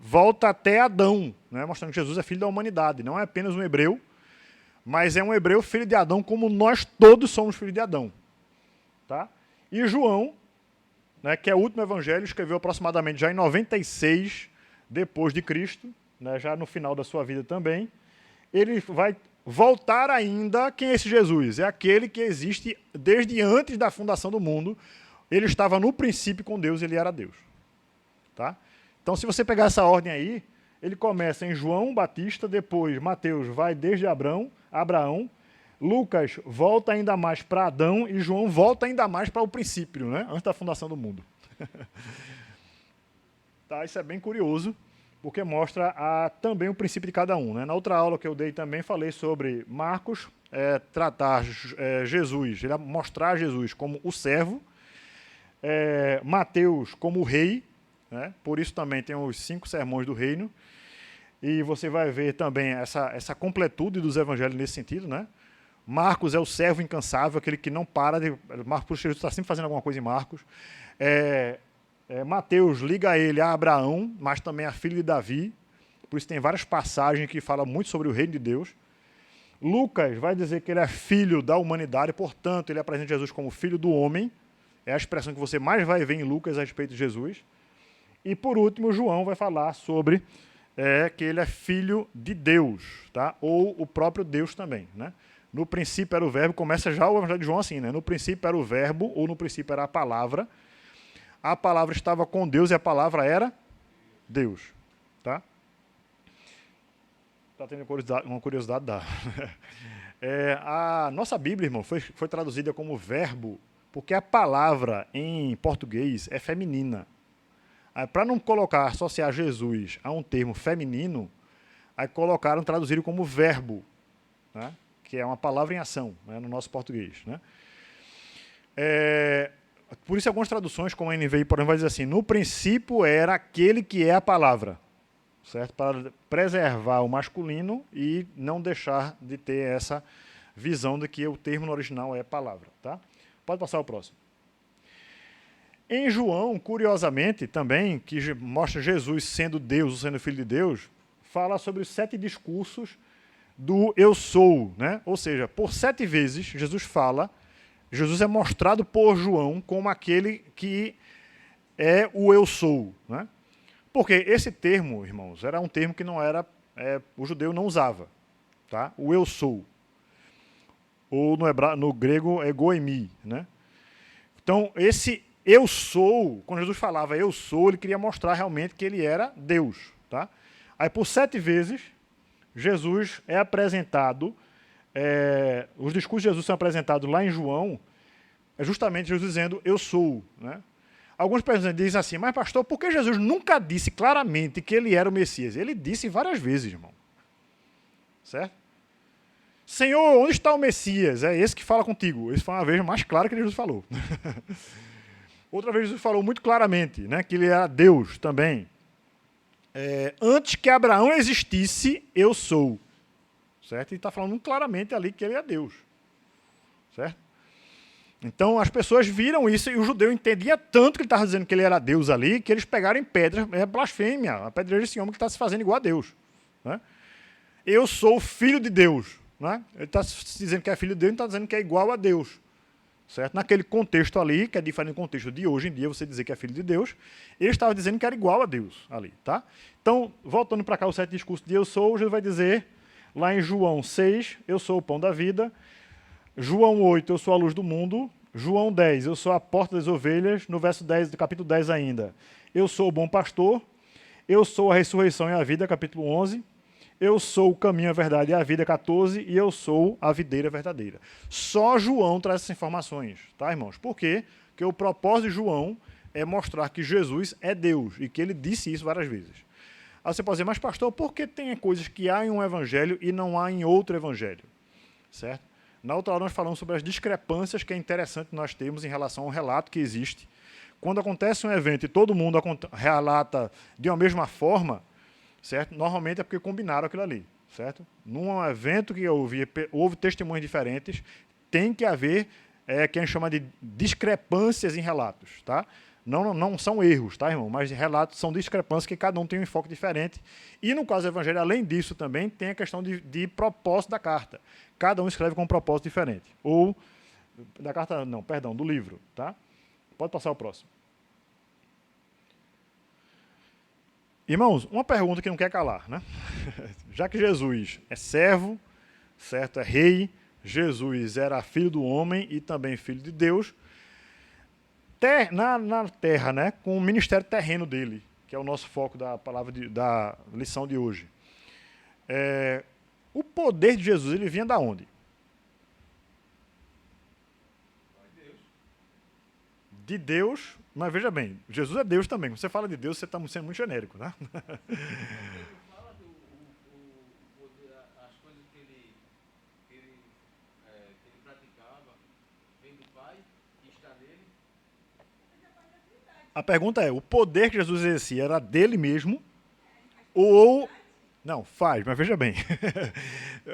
volta até Adão, né, mostrando que Jesus é filho da humanidade, não é apenas um hebreu, mas é um hebreu filho de Adão, como nós todos somos filhos de Adão. Tá? E João, né, que é o último evangelho, escreveu aproximadamente já em 96 depois de Cristo, né, já no final da sua vida também, ele vai voltar ainda. Quem é esse Jesus? É aquele que existe desde antes da fundação do mundo. Ele estava no princípio com Deus, ele era Deus. Tá? Então, se você pegar essa ordem aí, ele começa em João Batista, depois Mateus vai desde Abraão, Lucas volta ainda mais para Adão e João volta ainda mais para o princípio, né? Antes da fundação do mundo. Tá, isso é bem curioso, porque mostra também o princípio de cada um. Né? Na outra aula que eu dei também falei sobre Marcos tratar Jesus, ele mostrar Jesus como o servo, Mateus como o rei, né? Por isso também tem os 5 sermões do reino, e você vai ver também essa completude dos evangelhos nesse sentido. Né? Marcos é o servo incansável, aquele que não para de... Marcos, Jesus está sempre fazendo alguma coisa em Marcos. Mateus liga ele a Abraão, mas também a filho de Davi, por isso tem várias passagens que falam muito sobre o reino de Deus. Lucas vai dizer que ele é filho da humanidade, portanto, ele apresenta Jesus como filho do homem, é a expressão que você mais vai ver em Lucas a respeito de Jesus. E, por último, João vai falar sobre que ele é filho de Deus, tá? Ou o próprio Deus também. Né? No princípio era o verbo, começa já o Evangelho de João assim, né? No princípio era o verbo, ou no princípio era a palavra estava com Deus e a palavra era Deus. Tá? Tá tendo uma curiosidade da... a nossa Bíblia, irmão, foi traduzida como verbo, porque a palavra em português é feminina. Para não associar Jesus a um termo feminino, aí traduziram como verbo, né? Que é uma palavra em ação, né, no nosso português. Né? Por isso, algumas traduções, como a NVI, por exemplo, vai dizer assim, no princípio era aquele que é a palavra, certo? Para preservar o masculino e não deixar de ter essa visão de que o termo no original é palavra. Tá? Pode passar o próximo. Em João, curiosamente, também, que mostra Jesus sendo Deus, ou sendo filho de Deus, fala sobre os 7 discursos do eu sou, né? Ou seja, por 7 vezes Jesus é mostrado por João como aquele que é o eu sou, né? Porque esse termo, irmãos, era um termo que não era, o judeu não usava, tá? O eu sou. Ou no grego é goemi, né? Então, esse eu sou, quando Jesus falava eu sou, ele queria mostrar realmente que ele era Deus, tá? Aí, por 7 vezes, Jesus é apresentado, os discursos de Jesus são apresentados lá em João, é justamente Jesus dizendo eu sou, né? Alguns pessoas dizem assim, mas pastor, por que Jesus nunca disse claramente que ele era o Messias? Ele disse várias vezes, irmão. Certo? Senhor, onde está o Messias? É esse que fala contigo. Esse foi uma vez mais claro que Jesus falou. Outra vez Jesus falou muito claramente, né, que ele era Deus também. Antes que Abraão existisse, eu sou. Certo? E está falando claramente ali que ele é Deus. Certo? Então as pessoas viram isso e o judeu entendia tanto que ele estava dizendo que ele era Deus ali, que eles pegaram em pedras, é blasfêmia, a pedra desse homem que está se fazendo igual a Deus. Né? Eu sou filho de Deus. Né? Ele está dizendo que é filho de Deus e está dizendo que é igual a Deus. Certo? Naquele contexto ali, que é diferente do contexto de hoje em dia, você dizer que é filho de Deus, ele estava dizendo que era igual a Deus ali. Tá? Então, voltando para cá, o 7 discurso de eu sou, Jesus vai dizer, lá em João 6, eu sou o pão da vida. João 8, eu sou a luz do mundo. João 10, eu sou a porta das ovelhas. No verso 10 do capítulo 10 ainda, eu sou o bom pastor. Eu sou a ressurreição e a vida, capítulo 11. Eu sou o caminho, a verdade e a vida, 14. E eu sou a videira verdadeira. Só João traz essas informações, tá, irmãos? Por quê? Porque o propósito de João é mostrar que Jesus é Deus e que ele disse isso várias vezes. Aí você pode dizer, mas pastor, por que tem coisas que há em um evangelho e não há em outro evangelho? Certo? Na outra hora nós falamos sobre as discrepâncias que é interessante nós termos em relação ao relato que existe. Quando acontece um evento e todo mundo relata de uma mesma forma, certo? Normalmente é porque combinaram aquilo ali, certo? Num evento que houve testemunhos diferentes, tem que haver que a gente chama de discrepâncias em relatos, tá? Não são erros, tá, irmão? Mas relatos são discrepâncias que cada um tem um enfoque diferente. E no caso do Evangelho, além disso, também tem a questão de propósito da carta. Cada um escreve com um propósito diferente. Ou, da carta, não, perdão, do livro, tá? Pode passar o próximo. Irmãos, uma pergunta que não quer calar, né? Já que Jesus é servo, certo? É rei, Jesus era filho do homem e também filho de Deus, na terra, né, com o ministério terreno dele, que é o nosso foco da palavra da lição de hoje. O poder de Jesus, ele vinha da onde? De Deus, mas veja bem, Jesus é Deus também. Quando você fala de Deus, você está sendo muito genérico, né? As coisas que ele praticava vem do Pai e está nele. A pergunta é, o poder que Jesus exercia era dele mesmo ou... Não, faz, mas veja bem.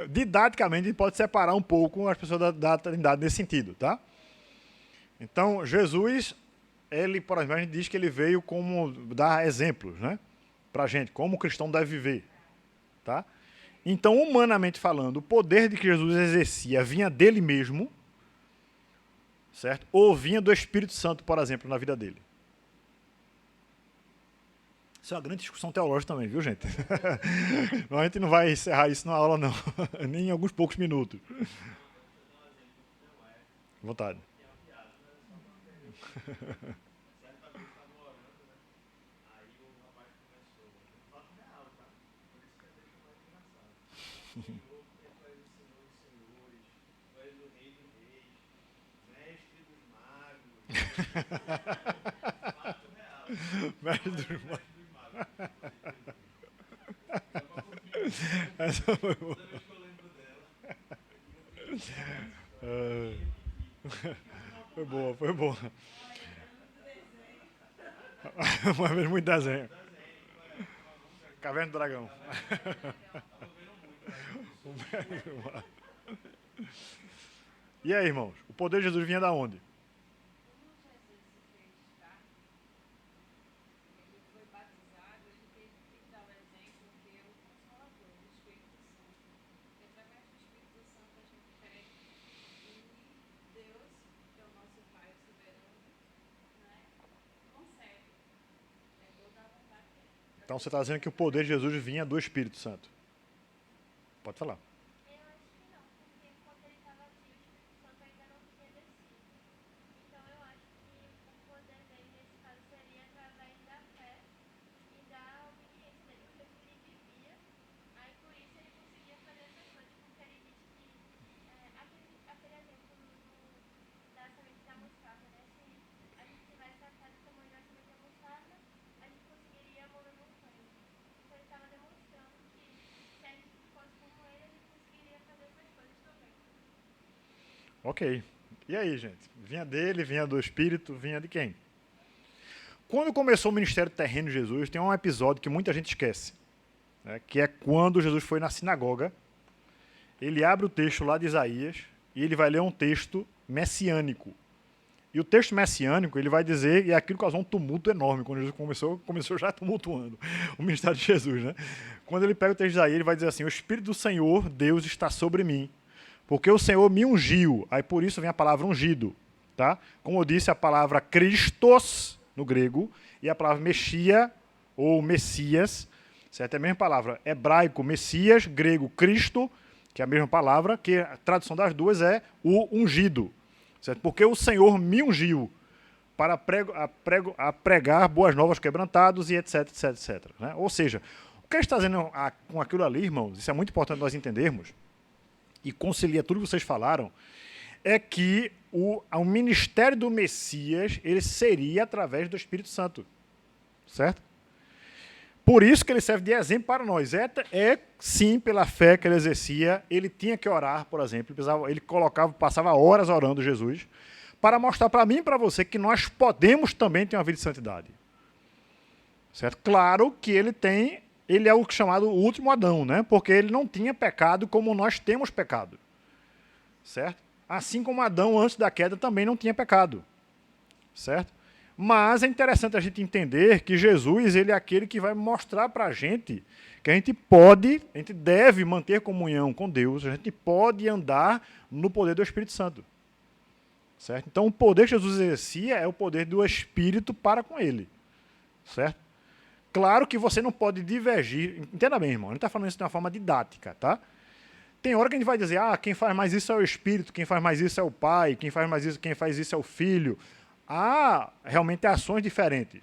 Didaticamente, a gente pode separar um pouco as pessoas da Trindade nesse sentido, tá? Então, Jesus, ele, por exemplo, a gente diz que ele veio como dar exemplos, né? Pra gente, como o cristão deve viver, tá? Então, humanamente falando, o poder de que Jesus exercia vinha dele mesmo, certo? Ou vinha do Espírito Santo, por exemplo, na vida dele. Isso é uma grande discussão teológica também, viu, gente? A gente não vai encerrar isso na aula, não. Nem em alguns poucos minutos. Vontade. Mestre dos magos. Essa foi boa. Foi boa, foi boa. Uma vez muito desenho. Caverna do Dragão. E aí, irmãos? O poder de Jesus vinha da onde? Então você está dizendo que o poder de Jesus vinha do Espírito Santo. Pode falar. Eu acho que não, porque quando ele estava aqui, o Espírito Santo ainda não tinha descido. Então eu acho que o poder dele, nesse caso, seria através da fé e da obediência dele, porque ele vivia, aí por isso ele conseguia fazer essas coisas, porque ele disse que, aquele exemplo da semente da mostarda, né? Se a gente tivesse a fé do tamanho da semente da mostarda, a gente conseguiria mover montanhas. Então ele estava demonstrando que se a gente fosse como ele, a gente conseguiria fazer essas coisas também. Ok. E aí, gente? Vinha dele, vinha do Espírito, vinha de quem? Quando começou o ministério terreno de Jesus, tem um episódio que muita gente esquece, né, que é quando Jesus foi na sinagoga. Ele abre o texto lá de Isaías e ele vai ler um texto messiânico. E o texto messiânico, ele vai dizer, e aquilo causou um tumulto enorme, quando Jesus começou já tumultuando o ministério de Jesus, né? Quando ele pega o texto de Isaías, ele vai dizer assim: o Espírito do Senhor, Deus, está sobre mim, porque o Senhor me ungiu. Aí por isso vem a palavra ungido, tá? Como eu disse, a palavra Christos, no grego, e a palavra Mexia, ou Messias, certo? É a mesma palavra, hebraico, Messias, grego, Cristo, que é a mesma palavra, que a tradução das duas é o ungido, certo? Porque o Senhor me ungiu para pregar boas novas quebrantados e etc, etc, etc. Né? Ou seja, o que ele está dizendo com aquilo ali, irmãos, isso é muito importante nós entendermos, e concilia tudo que vocês falaram, é que o ministério do Messias ele seria através do Espírito Santo, certo? Por isso que ele serve de exemplo para nós. Sim, pela fé que ele exercia, ele tinha que orar, por exemplo, ele passava horas orando Jesus, para mostrar para mim e para você que nós podemos também ter uma vida de santidade. Certo? Claro que ele é o chamado último Adão, né? Porque ele não tinha pecado como nós temos pecado. Certo? Assim como Adão, antes da queda, também não tinha pecado. Certo? Mas é interessante a gente entender que Jesus ele é aquele que vai mostrar para a gente que a gente deve manter comunhão com Deus, a gente pode andar no poder do Espírito Santo. Certo? Então, o poder que Jesus exercia é o poder do Espírito para com ele. Certo? Claro que você não pode divergir. Entenda bem, irmão, a gente está falando isso de uma forma didática, tá? Tem hora que a gente vai dizer, quem faz mais isso é o Espírito, quem faz mais isso é o Pai, quem faz isso é o Filho. Há realmente ações diferentes.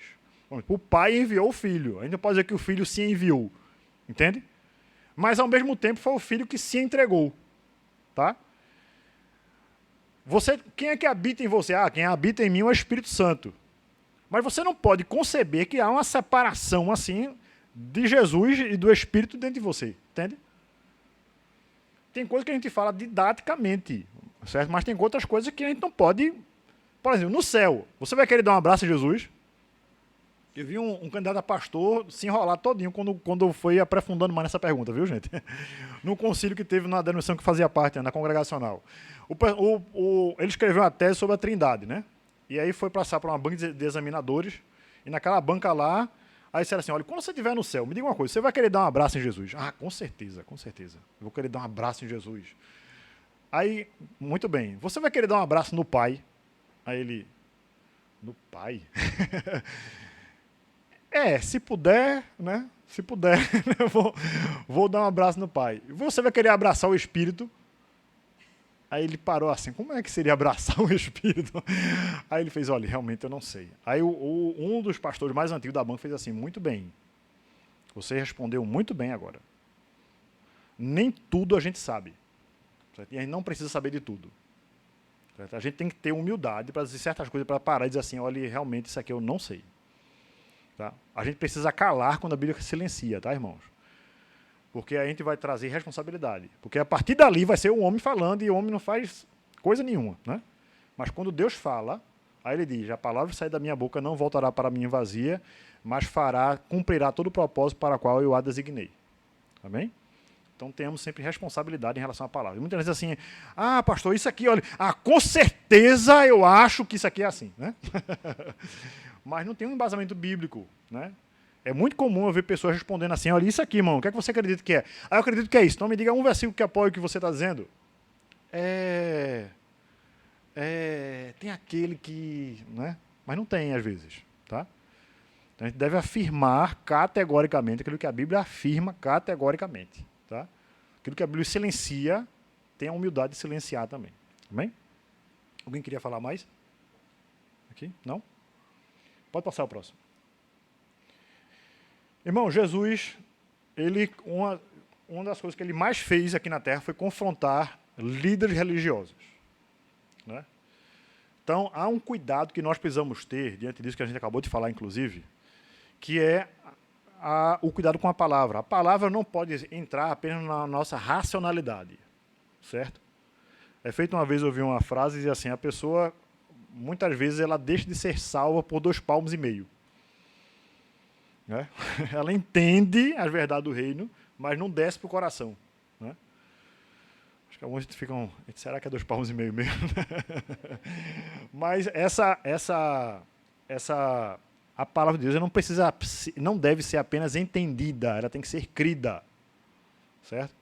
O pai enviou o filho. A gente não pode dizer que o filho se enviou. Entende? Mas, ao mesmo tempo, foi o filho que se entregou. Tá? Quem é que habita em você? Quem habita em mim é o Espírito Santo. Mas você não pode conceber que há uma separação assim de Jesus e do Espírito dentro de você. Entende? Tem coisas que a gente fala didaticamente, certo? Mas tem outras coisas que a gente não pode... Por exemplo, no céu, você vai querer dar um abraço a Jesus? Eu vi um candidato a pastor se enrolar todinho quando foi aprofundando mais nessa pergunta, viu, gente? No concílio que teve na denominação que fazia parte, na congregacional. Ele escreveu uma tese sobre a Trindade, né? E aí foi passar para uma banca de examinadores, e naquela banca lá, aí disseram assim, olha, quando você estiver no céu, me diga uma coisa, você vai querer dar um abraço em Jesus? Com certeza, com certeza. Eu vou querer dar um abraço em Jesus. Aí, muito bem, você vai querer dar um abraço no Pai? Aí ele, no Pai? Se puder, né? Se puder, eu vou dar um abraço no Pai. Você vai querer abraçar o Espírito? Aí ele parou assim, como é que seria abraçar o Espírito? Aí ele fez, olha, realmente eu não sei. Aí um dos pastores mais antigos da banca fez assim, muito bem. Você respondeu muito bem agora. Nem tudo a gente sabe. Certo? E a gente não precisa saber de tudo. Certo? A gente tem que ter humildade para dizer certas coisas, para parar e dizer assim, olha, realmente isso aqui eu não sei. Tá? A gente precisa calar quando a Bíblia silencia, tá, irmãos? Porque a gente vai trazer responsabilidade. Porque a partir dali vai ser o homem falando e o homem não faz coisa nenhuma. Né? Mas quando Deus fala, aí ele diz, a palavra que sair da minha boca não voltará para mim vazia, mas cumprirá todo o propósito para o qual eu a designei. Amém? Então, tenhamos sempre responsabilidade em relação à palavra. Muitas vezes assim, pastor, isso aqui, olha, com certeza eu acho que isso aqui é assim. Né? Mas não tem um embasamento bíblico. Né? É muito comum eu ver pessoas respondendo assim, olha, isso aqui, irmão, o que é que você acredita que é? Eu acredito que é isso. Então, me diga um versículo que apoia o que você está dizendo. Tem aquele que... Né? Mas não tem, às vezes. Tá? Então a gente deve afirmar categoricamente aquilo que a Bíblia afirma categoricamente. Tá? Aquilo que a Bíblia silencia, tem a humildade de silenciar também. Amém? Alguém queria falar mais? Aqui? Não? Pode passar o próximo. Irmão, Jesus, uma das coisas que ele mais fez aqui na Terra foi confrontar líderes religiosos. Né? Então, há um cuidado que nós precisamos ter, diante disso que a gente acabou de falar, inclusive, que é o cuidado com a palavra. A palavra não pode entrar apenas na nossa racionalidade, certo? É feito uma vez, eu ouvi uma frase e dizia assim, a pessoa, muitas vezes, ela deixa de ser salva por 2,5 palmos. Né? Ela entende as verdades do reino, mas não desce para o coração. Né? Acho que alguns ficam, será que é 2,5 palmos mesmo? Mas a palavra de Deus não deve ser apenas entendida, ela tem que ser crida. Certo?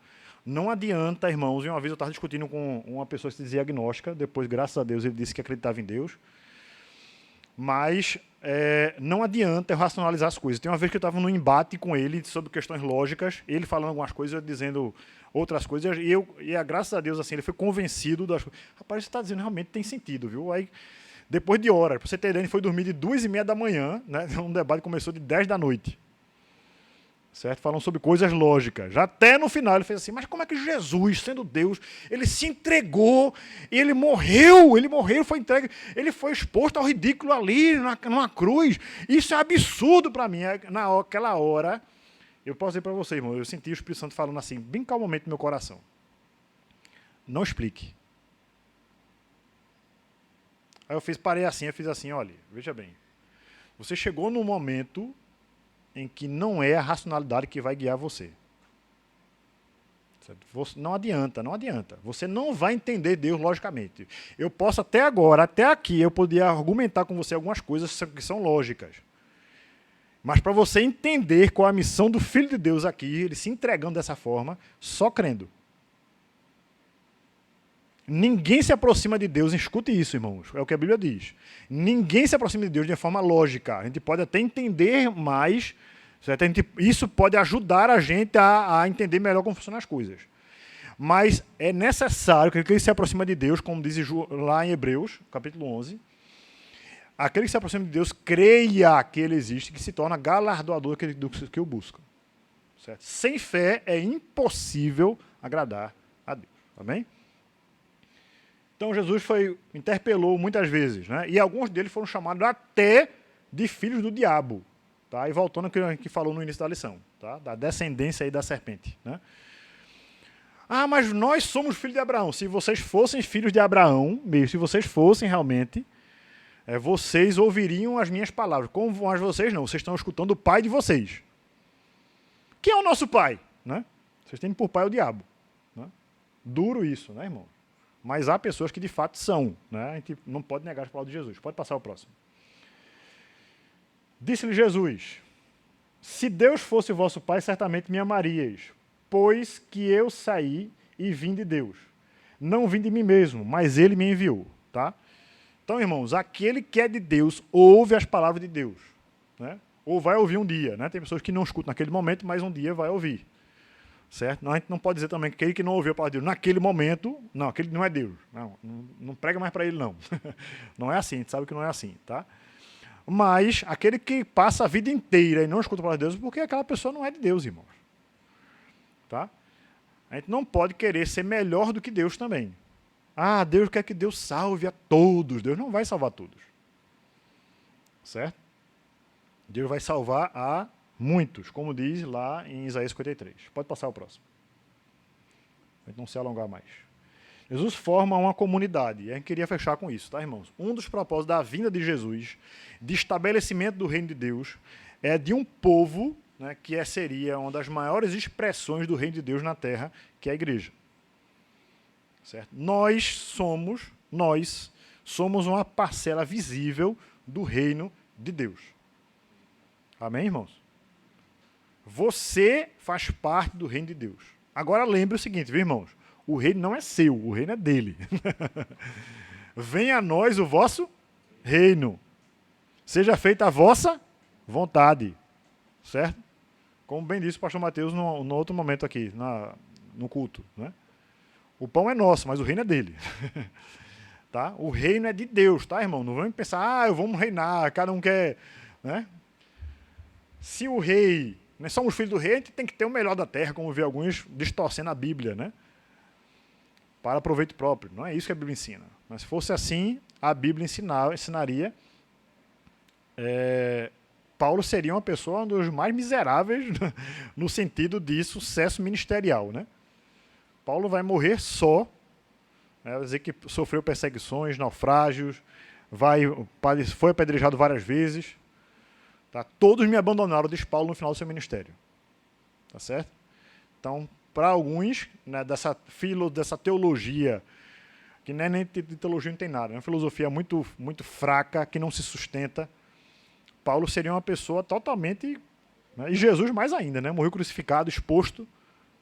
Não adianta, irmãos, e uma vez eu estava discutindo com uma pessoa que se dizia agnóstica, depois, graças a Deus, ele disse que acreditava em Deus, mas não adianta eu racionalizar as coisas. Tem uma vez que eu estava num embate com ele sobre questões lógicas, ele falando algumas coisas, eu dizendo outras coisas, graças a Deus, assim, ele foi convencido das coisas. Rapaz, você está dizendo realmente tem sentido, viu? Aí, depois de horas, para você ter ideia, ele foi dormir de 2h30 da manhã, né? Um debate começou de 10 da noite. Certo? Falando sobre coisas lógicas. Já até no final ele fez assim, mas como é que Jesus, sendo Deus, ele se entregou, ele morreu, foi entregue, ele foi exposto ao ridículo ali, numa cruz. Isso é absurdo para mim. Naquela hora, eu posso dizer para você, irmão, eu senti o Espírito Santo falando assim, bem calmamente no meu coração. Não explique. Aí eu parei assim, eu fiz assim, olha, veja bem, você chegou num momento em que não é a racionalidade que vai guiar você. Não adianta. Você não vai entender Deus logicamente. Eu posso até agora, até aqui, eu poderia argumentar com você algumas coisas que são lógicas. Mas para você entender qual é a missão do Filho de Deus aqui, ele se entregando dessa forma, só crendo. Ninguém se aproxima de Deus, escute isso, irmãos, é o que a Bíblia diz. Ninguém se aproxima de Deus de forma lógica. A gente pode até entender mais, certo? Isso pode ajudar a gente a entender melhor como funcionam as coisas. Mas é necessário que aquele que se aproxima de Deus, como diz lá em Hebreus, capítulo 11, aquele que se aproxima de Deus creia que ele existe, que se torna galardoador do que o busca. Certo? Sem fé é impossível agradar a Deus. Amém? Então Jesus interpelou muitas vezes, né? E alguns deles foram chamados até de filhos do diabo. Tá? E voltando ao que a gente falou no início da lição, tá? Da descendência aí da serpente. Né? Ah, mas nós somos filhos de Abraão. Se vocês fossem filhos de Abraão, mesmo, se vocês fossem realmente, vocês ouviriam as minhas palavras. Como mas vocês não, vocês estão escutando o pai de vocês. Quem é o nosso pai? Né? Vocês têm por pai o diabo. Né? Duro isso, né, irmão? Mas há pessoas que de fato são. Né? A gente não pode negar as palavras de Jesus. Pode passar o próximo. Disse-lhe Jesus, se Deus fosse o vosso pai, certamente me amaríeis, pois que eu saí e vim de Deus. Não vim de mim mesmo, mas ele me enviou. Tá? Então, irmãos, aquele que é de Deus, ouve as palavras de Deus. Né? Ou vai ouvir um dia. Né? Tem pessoas que não escutam naquele momento, mas um dia vai ouvir. Certo? Não, a gente não pode dizer também que aquele que não ouviu a palavra de Deus naquele momento, não, aquele não é Deus. Não prega mais para ele, não. Não é assim, a gente sabe que não é assim. Tá? Mas aquele que passa a vida inteira e não escuta a palavra de Deus, porque aquela pessoa não é de Deus, irmãos. Tá? A gente não pode querer ser melhor do que Deus também. Ah, Deus quer que Deus salve a todos. Deus não vai salvar todos. Certo? Deus vai salvar a muitos, como diz lá em Isaías 53. Pode passar o próximo. Para não se alongar mais. Jesus forma uma comunidade. E a gente queria fechar com isso, tá, irmãos? Um dos propósitos da vinda de Jesus, de estabelecimento do reino de Deus, é de um povo, né, que seria uma das maiores expressões do reino de Deus na terra, que é a igreja. Certo? Nós somos uma parcela visível do reino de Deus. Amém, irmãos? Você faz parte do reino de Deus. Agora lembre o seguinte, viu, irmãos? O reino não é seu, o reino é dele. Venha a nós o vosso reino. Seja feita a vossa vontade, certo? Como bem disse o pastor Mateus no outro momento aqui, no culto, né? O pão é nosso, mas o reino é dele. Tá? O reino é de Deus, tá, irmão? Não vamos pensar, vamos reinar, cada um quer, né? Se o rei, nós somos filhos do rei, a gente tem que ter o melhor da terra, como vê alguns distorcendo a Bíblia, né? Para proveito próprio. Não é isso que a Bíblia ensina. Mas se fosse assim, a Bíblia ensinaria Paulo seria uma pessoa um dos mais miseráveis no sentido de sucesso ministerial, né? Paulo vai morrer só, né? Vai dizer que sofreu perseguições, naufrágios, foi apedrejado várias vezes. Tá? Todos me abandonaram, diz Paulo no final do seu ministério. Tá certo? Então, para alguns, né, dessa teologia, que nem de teologia não tem nada, é uma filosofia muito, muito fraca, que não se sustenta, Paulo seria uma pessoa totalmente... Né, e Jesus mais ainda, né, morreu crucificado, exposto.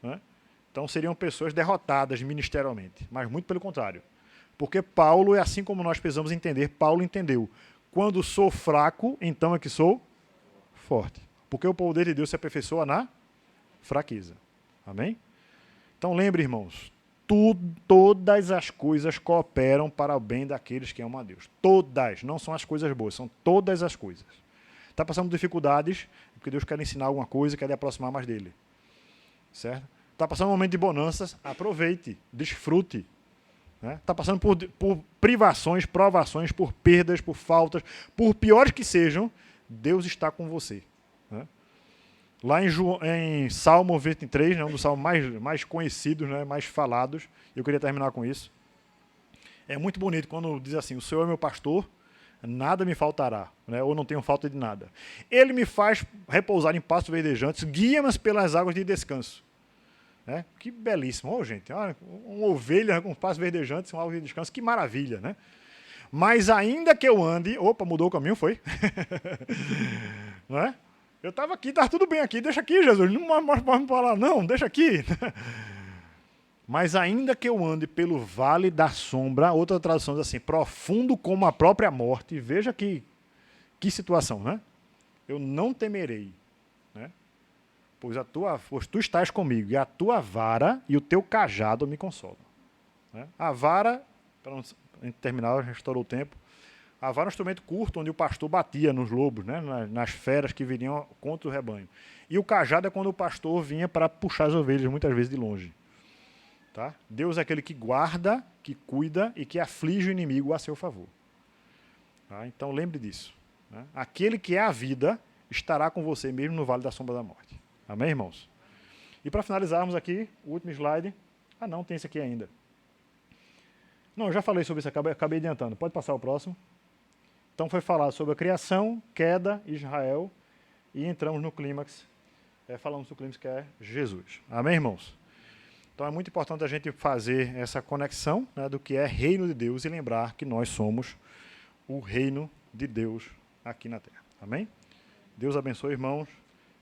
Né, então seriam pessoas derrotadas ministerialmente, mas muito pelo contrário. Porque Paulo é assim como nós precisamos entender, Paulo entendeu. Quando sou fraco, então é que sou forte. Porque o poder de Deus se aperfeiçoa na fraqueza. Amém? Então lembre, irmãos, todas as coisas cooperam para o bem daqueles que amam a Deus. Todas, não são as coisas boas, são todas as coisas. Está passando por dificuldades, porque Deus quer ensinar alguma coisa, quer lhe aproximar mais dele. Certo? Está passando um momento de bonanças, aproveite, desfrute. Está passando por privações, provações, por perdas, por faltas, por piores que sejam, Deus está com você. Né? Lá em Salmo 23, né, um dos salmos mais conhecidos, né, mais falados, eu queria terminar com isso. É muito bonito quando diz assim, o Senhor é meu pastor, nada me faltará, né, ou não tenho falta de nada. Ele me faz repousar em pastos verdejantes, guia-me pelas águas de descanso. Né? Que belíssimo, gente, uma ovelha com pastos verdejantes, uma água de descanso, que maravilha, né? Mas ainda que eu ande... Opa, mudou o caminho, foi? Não é? Eu estava aqui, estava tudo bem aqui, deixa aqui, Jesus, não pode falar, não, deixa aqui. Mas ainda que eu ande pelo vale da sombra, outra tradução diz assim, profundo como a própria morte, veja que situação, né? Eu não temerei, né? Pois tu estás comigo, e a tua vara e o teu cajado me consolam. Né? A vara, para a gente terminar, restaurou o tempo, a vara é um instrumento curto, onde o pastor batia nos lobos, né? nas feras que viriam contra o rebanho. E o cajado é quando o pastor vinha para puxar as ovelhas, muitas vezes de longe. Tá? Deus é aquele que guarda, que cuida e que aflige o inimigo a seu favor. Tá? Então lembre disso. Né? Aquele que é a vida estará com você mesmo no vale da sombra da morte. Amém, irmãos? E para finalizarmos aqui, o último slide. Ah, não, tem esse aqui ainda. Não, eu já falei sobre isso, acabei adiantando. Pode passar o próximo. Então foi falado sobre a criação, queda, Israel, e entramos no clímax, falamos do clímax que é Jesus. Amém, irmãos? Então é muito importante a gente fazer essa conexão, né, do que é reino de Deus e lembrar que nós somos o reino de Deus aqui na terra. Amém? Deus abençoe, irmãos,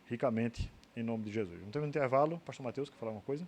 ricamente, em nome de Jesus. Não temos um intervalo, pastor Mateus, quer falar alguma coisa?